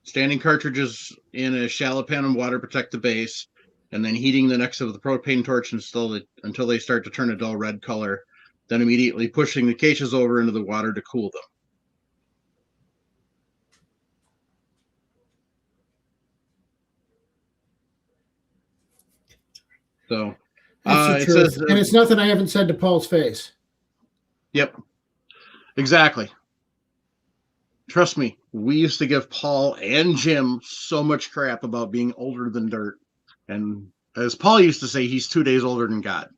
Standing cartridges in a shallow pan of water protect the base, and then heating the necks of the propane torch until they start to turn a dull red color, then immediately pushing the cases over into the water to cool them. So That's the it truth. says, And it's nothing I haven't said to Paul's face. yep, exactly. Trust me, we used to give Paul and Jim so much crap about being older than dirt. And as Paul used to say, he's 2 days older than God.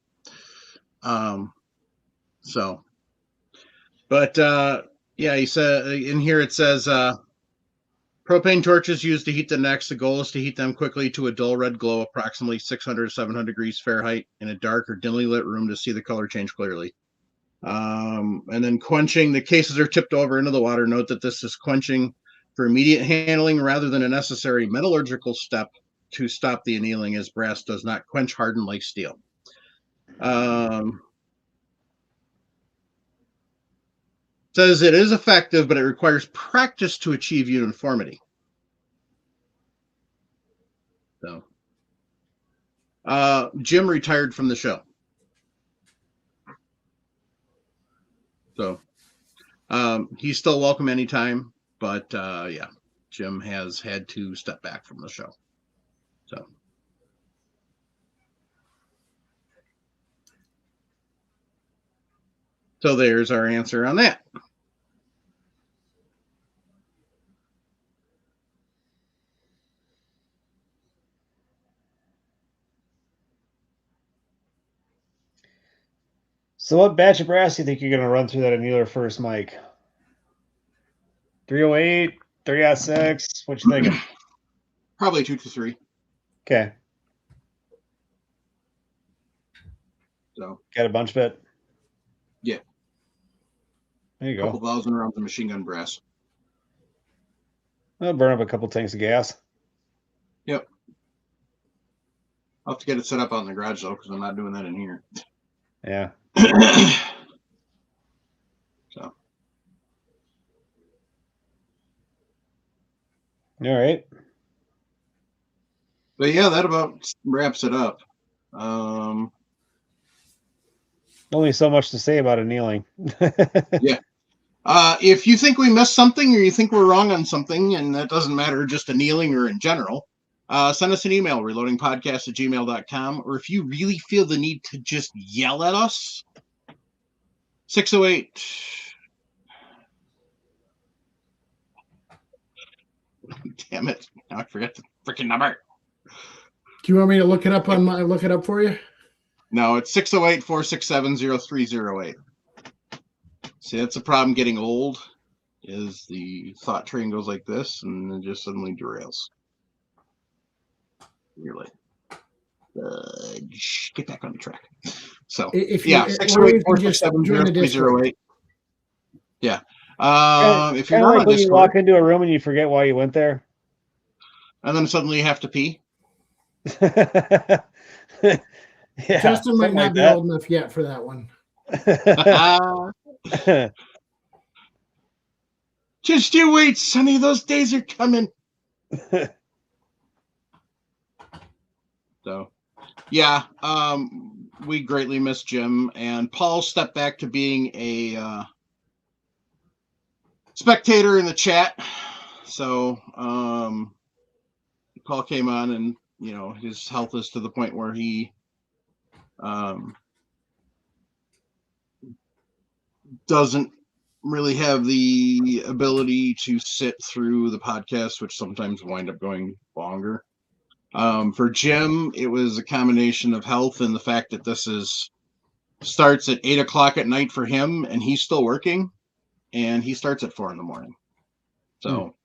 So, but yeah, he said in here it says propane torches used to heat the necks. The goal is to heat them quickly to a dull red glow, approximately 600 to 700 degrees Fahrenheit, in a dark or dimly lit room to see the color change clearly. And then quenching, the cases are tipped over into the water. Note that this is quenching for immediate handling rather than a necessary metallurgical step to stop the annealing, as brass does not quench harden like steel. Says it is effective, but it requires practice to achieve uniformity. So, Jim retired from the show. So, he's still welcome anytime, but yeah, Jim has had to step back from the show. So there's our answer on that. So what batch of brass do you think you're going to run through that annealer first, Mike? 308, 306, what you thinking? Probably 2 to 3. Okay. So Got a bunch of it? Yeah. There you a couple go. thousand rounds of machine gun brass. I'll burn up a couple tanks of gas. Yep. I'll have to get it set up out in the garage though, because I'm not doing that in here. Yeah. So. All right. But yeah, that about wraps it up. Only so much to say about annealing. Yeah. If you think we missed something or you think we're wrong on something, and that doesn't matter, just annealing or in general, send us an email, reloadingpodcast@gmail.com. Or if you really feel the need to just yell at us, 608. Damn it. Now I forgot the freaking number. Do you want me to look it up for you? No, it's 608-467-0308. See, that's the problem getting old, is the thought train goes like this and then just suddenly derails. You're like, get back on the track. So, If you, yeah, or you can just join the Discord. 608-467-0308. Yeah. If you're Kind of not like on when you Discord, walk into a room and you forget why you went there. and then suddenly you have to pee. Yeah, Justin might something not like be that. old enough yet for that one. Just you wait, Sonny. Those days are coming. So, yeah, we greatly miss Jim, and Paul stepped back to being a spectator in the chat. So, Paul came on, and his health is to the point where he doesn't really have the ability to sit through the podcast, which sometimes wind up going longer. For Jim, it was a combination of health and the fact that this starts at 8 o'clock at night for him, and he's still working, and he starts at 4 a.m. So,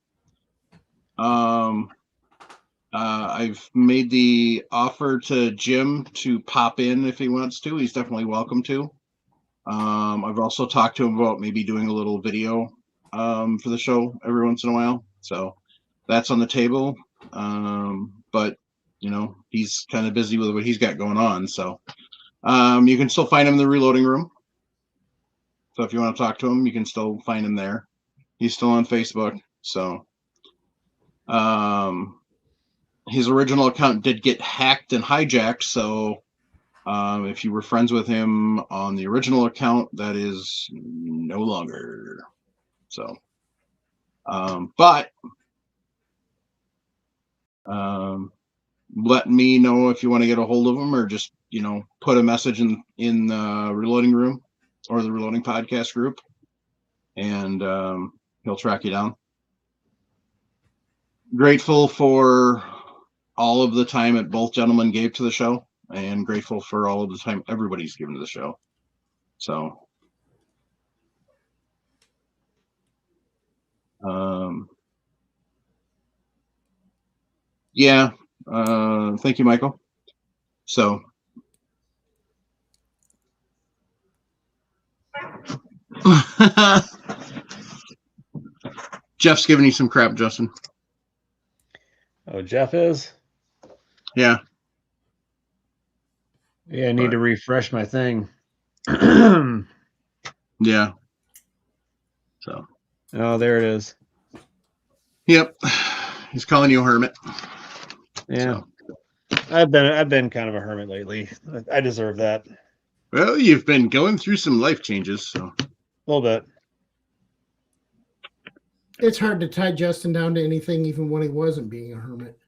I've made the offer to Jim to pop in if he wants to. He's definitely welcome to. I've also talked to him about maybe doing a little video for the show every once in a while. So that's on the table. But he's kind of busy with what he's got going on. So you can still find him in the reloading room. So if you want to talk to him, you can still find him there. He's still on Facebook. So his original account did get hacked and hijacked. So if you were friends with him on the original account, that is no longer. So, but let me know if you want to get a hold of him, or just, put a message in the Reloading Room or the Reloading Podcast group, and he'll track you down. Grateful for all of the time that both gentlemen gave to the show, and grateful for all of the time everybody's given to the show. So, yeah. Thank you, Michael. So, Jeff's giving you some crap, Justin. Oh, Jeff is? Yeah. Yeah, I need to refresh my thing. Yeah. So. Oh, there it is. Yep. He's calling you a hermit. Yeah. So. I've been kind of a hermit lately. I deserve that. Well, you've been going through some life changes, so. A little bit. It's hard to tie Justin down to anything, even when he wasn't being a hermit.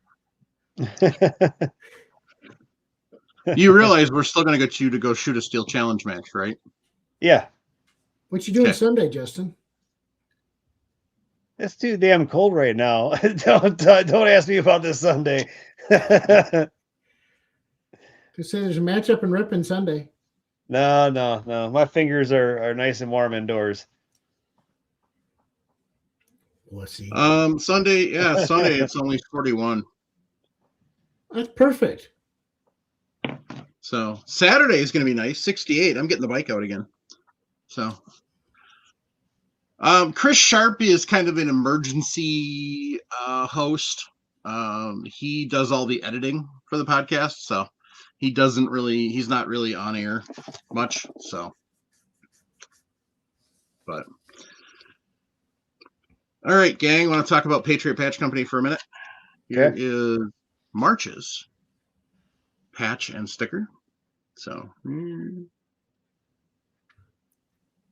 You realize we're still going to get you to go shoot a steel challenge match, right? Yeah. What you doing Okay. Sunday, Justin? It's too damn cold right now. Don't ask me about this Sunday. To say there's a matchup in Ripon Sunday. No. My fingers are nice and warm indoors. Let's see. Sunday it's only 41. That's perfect. So Saturday is going to be nice, 68. I'm getting the bike out again. So, Chris Sharp is kind of an emergency host. He does all the editing for the podcast, so he's not really on air much. So, but all right, gang, want to talk about Patriot Patch Company for a minute? Here is March's patch and sticker. So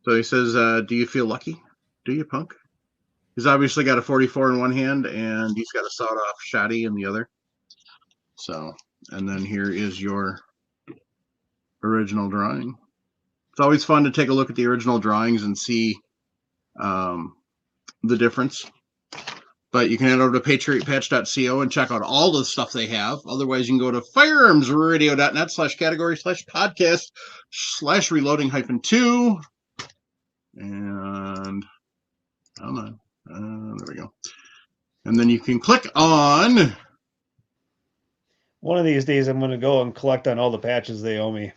he says, do you feel lucky? Do you, punk? He's obviously got a 44 in one hand, and he's got a sawed-off shotty in the other. So, and then here is your original drawing. It's always fun to take a look at the original drawings and see the difference. But you can head over to patriotpatch.co and check out all the stuff they have. Otherwise, you can go to firearmsradio.net/category/podcast/reloading-2. And hold on. There we go. And then you can click on. One of these days, I'm going to go and collect on all the patches they owe me.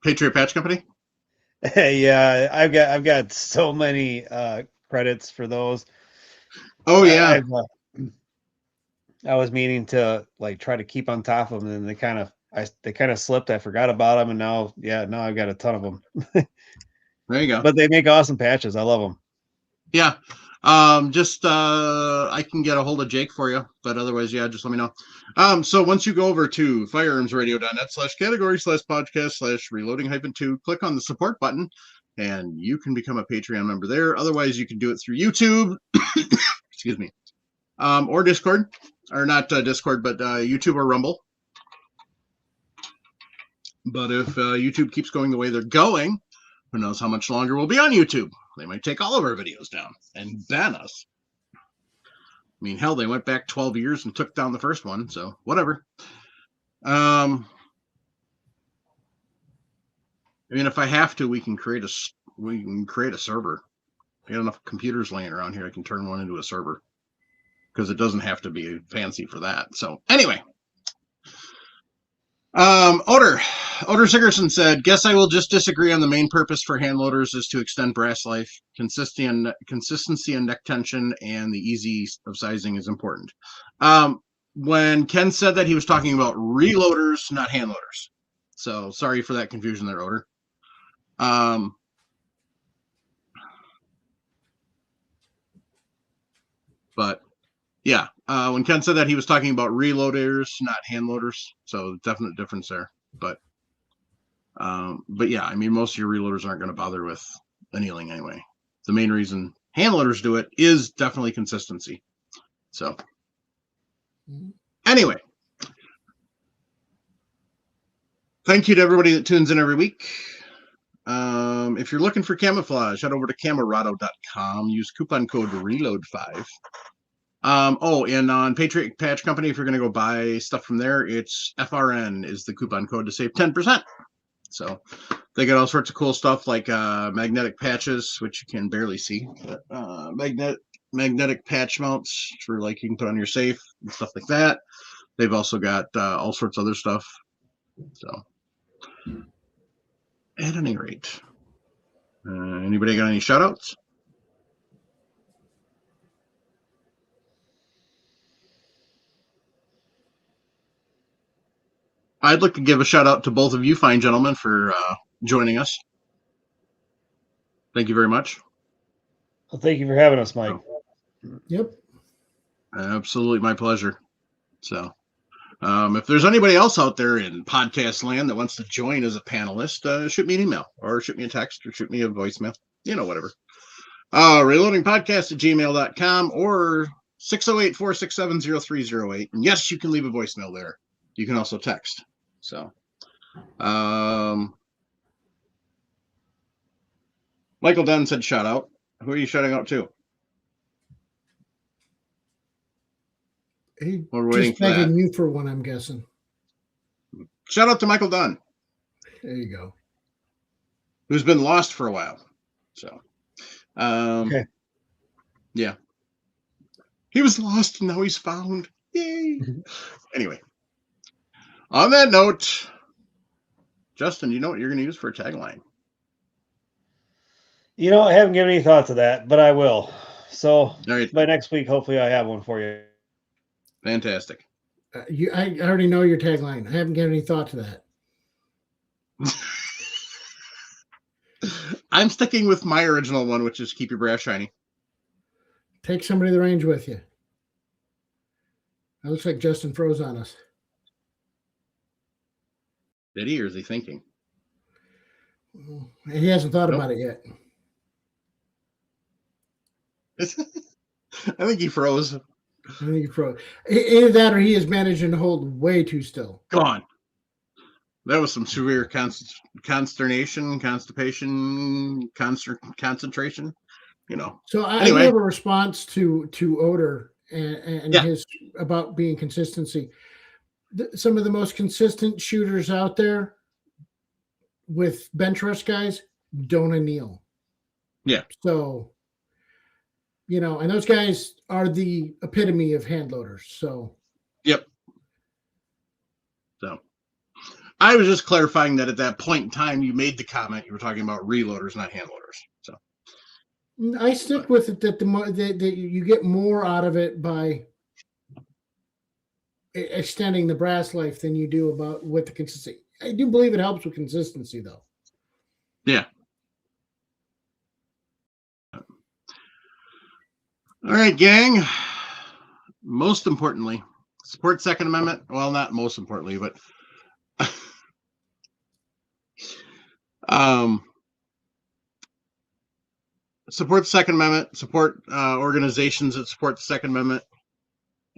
Patriot Patch Company? Yeah, I've got so many credits for those. Oh yeah. I was meaning to try to keep on top of them, and they kind of slipped. I forgot about them, and now I've got a ton of them. There you go. But they make awesome patches. I love them. Yeah. I can get a hold of Jake for you, but otherwise, just let me know. So once you go over to firearmsradio.net/category/podcast/reloading-2, click on the support button, and you can become a Patreon member there. Otherwise, you can do it through YouTube, excuse me, or Discord, or not Discord, but YouTube or Rumble. But if YouTube keeps going the way they're going, who knows how much longer we'll be on YouTube. They might take all of our videos down and ban us. I mean, hell, they went back 12 years and took down the first one, so whatever. I mean, if I have to, we can create a server. I got enough computers laying around here. I can turn one into a server because it doesn't have to be fancy for that. So anyway, Oder Sigerson said, guess I will just disagree on the main purpose for hand loaders is to extend brass life. Consistency and neck tension and the ease of sizing is important. When Ken said that, he was talking about reloaders, not hand loaders. So sorry for that confusion there, Oder. Um, but yeah, when Ken said that, he was talking about reloaders, not hand loaders. So definite difference there. But yeah, I mean, most of your reloaders aren't going to bother with annealing anyway. The main reason hand loaders do it is definitely consistency. So anyway, thank you to everybody that tunes in every week. If you're looking for camouflage, head over to camerado.com. Use coupon code RELOAD5. And on Patriot Patch Company, if you're going to go buy stuff from there, it's FRN is the coupon code to save 10%. So they got all sorts of cool stuff like magnetic patches, which you can barely see, but magnetic patch mounts for like you can put on your safe and stuff like that. They've also got all sorts of other stuff. So at any rate, anybody got any shout outs? I'd like to give a shout out to both of you fine gentlemen for joining us. Thank you very much. Well, thank you for having us, Mike. Yep. Absolutely my pleasure. So if there's anybody else out there in podcast land that wants to join as a panelist, shoot me an email or shoot me a text or shoot me a voicemail, whatever. Reloadingpodcast@gmail.com or 608-467-0308. And yes, you can leave a voicemail there. You can also text. So Michael Dunn said shout out. Who are you shouting out to? We're waiting Just for that. begging you for one, I'm guessing. Shout out to Michael Dunn, There you go. who's been lost for a while. So Okay. Yeah. He was lost and now he's found. Yay. Anyway. On that note, Justin, you know what you're going to use for a tagline? I haven't given any thought to that, but I will. So All right. by next week, hopefully I have one for you. Fantastic. I already know your tagline. I haven't given any thought to that. I'm sticking with my original one, which is keep your brass shiny. Take somebody to the range with you. It looks like Justin froze on us. Did he, or is he thinking? He hasn't thought Nope. about it yet. I think he froze. I think he froze. Either that or he is managing to hold way too still. Gone. That was some severe consternation, constipation, concentration. So I Anyway. have a response to Oder and Yeah. his about being consistency. Some of the most consistent shooters out there with bench rush guys don't anneal. Yeah. So, and those guys are the epitome of hand loaders. So, Yep. So I was just clarifying that at that point in time you made the comment, you were talking about reloaders, not hand loaders. So I stick with it that that you get more out of it by extending the brass life than you do with the consistency. I do believe it helps with consistency, though. yeah. All right, gang. Most importantly, support Second Amendment. Well, not most importantly, but support the Second Amendment, support organizations that support the Second Amendment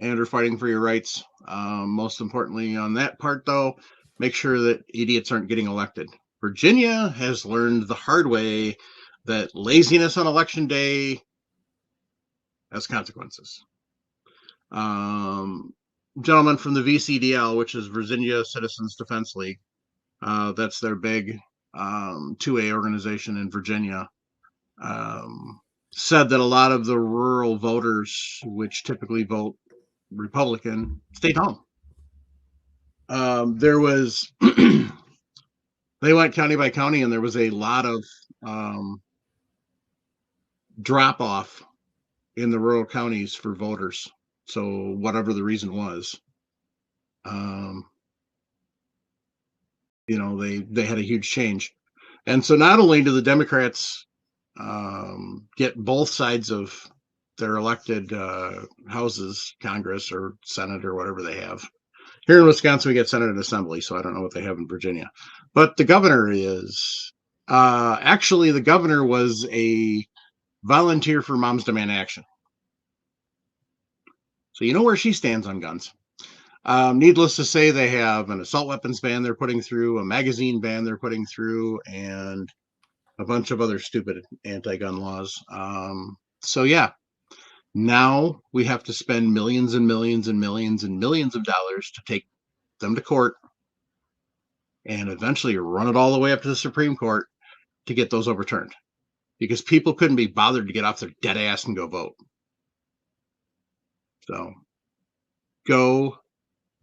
and are fighting for your rights. Most importantly on that part, though, make sure that idiots aren't getting elected. Virginia has learned the hard way that laziness on election day has consequences. Gentlemen from the VCDL, which is Virginia Citizens Defense League, that's their big 2A organization in Virginia, said that a lot of the rural voters, which typically vote Republican, stayed home. There was they went county by county, and there was a lot of drop off in the rural counties for voters. So whatever the reason was, they had a huge change. And so not only do the Democrats get both sides of their elected houses, Congress or Senate or whatever they have. Here in Wisconsin, we get Senate and Assembly, so I don't know what they have in Virginia. But the governor is actually the governor was a volunteer for Moms Demand Action. So you know where she stands on guns. Needless to say, they have an assault weapons ban they're putting through, a magazine ban they're putting through, and a bunch of other stupid anti-gun laws. So yeah, now we have to spend millions and millions and millions and millions of dollars to take them to court and eventually run it all the way up to the Supreme Court to get those overturned, because people couldn't be bothered to get off their dead ass and go vote. So go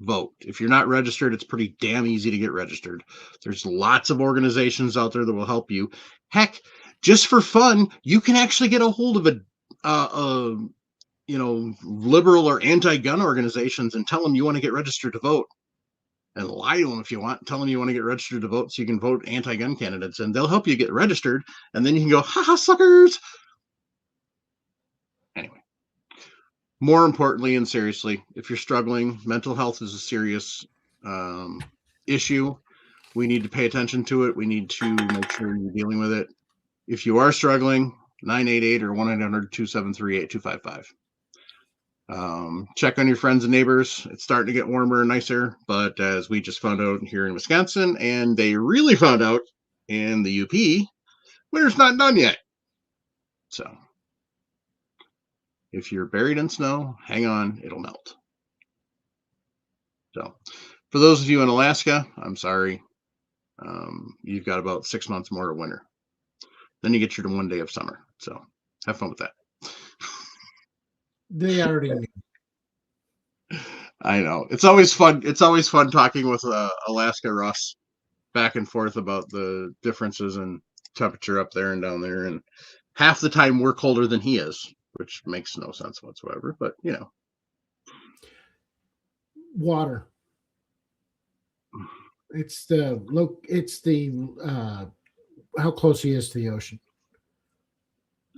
vote. If you're not registered, it's pretty damn easy to get registered. There's lots of organizations out there that will help you. Heck, just for fun, you can actually get a hold of a liberal or anti-gun organizations and tell them you want to get registered to vote, and lie to them if you want. Tell them you want to get registered to vote so you can vote anti-gun candidates, and they'll help you get registered, and then you can go, ha suckers. Anyway, more importantly and seriously, if you're struggling, mental health is a serious issue. We need to pay attention to it. We need to make sure you're dealing with it. If you are struggling, 988 or 1-800-273-8255. Check on your friends and neighbors. It's starting to get warmer and nicer, but as we just found out here in Wisconsin, and they really found out in the UP, winter's not done yet. So if you're buried in snow, hang on, it'll melt. So for those of you in Alaska, I'm sorry. You've got about 6 months more of winter. Then you get your 1 day of summer. So have fun with that. They already knew. I know. It's always fun. It's always fun talking with Alaska Russ back and forth about the differences in temperature up there and down there. And half the time we're colder than he is, which makes no sense whatsoever. But, you know. Water. It's the how close he is to the ocean.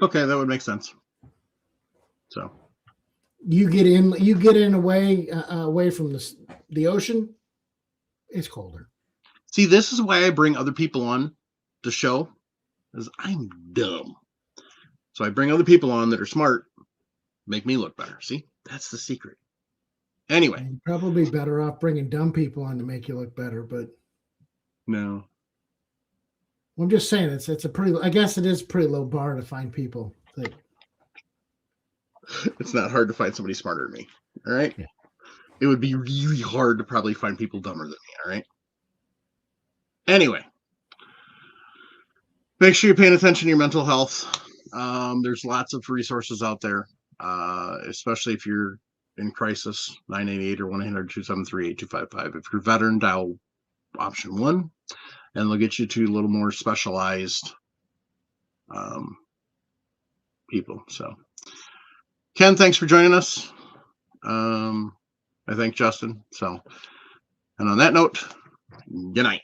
Okay, that would make sense. So You get in away from the ocean, it's colder. see, this is why I bring other people on the show, because I'm dumb. So I bring other people on that are smart, make me look better. See, that's the secret. Anyway, You're probably better off bringing dumb people on to make you look better, but no. I'm just saying it's a pretty. I guess it is a pretty low bar to find people that. It's not hard to find somebody smarter than me. All right. Yeah. It would be really hard to probably find people dumber than me. All right. Anyway, make sure you're paying attention to your mental health. There's lots of resources out there, especially if you're in crisis. 988 or 1-800-273-8255. If you're a veteran, dial option 1, and they'll get you to a little more specialized people. So, Ken, thanks for joining us. I thank Justin. So, and on that note, good night.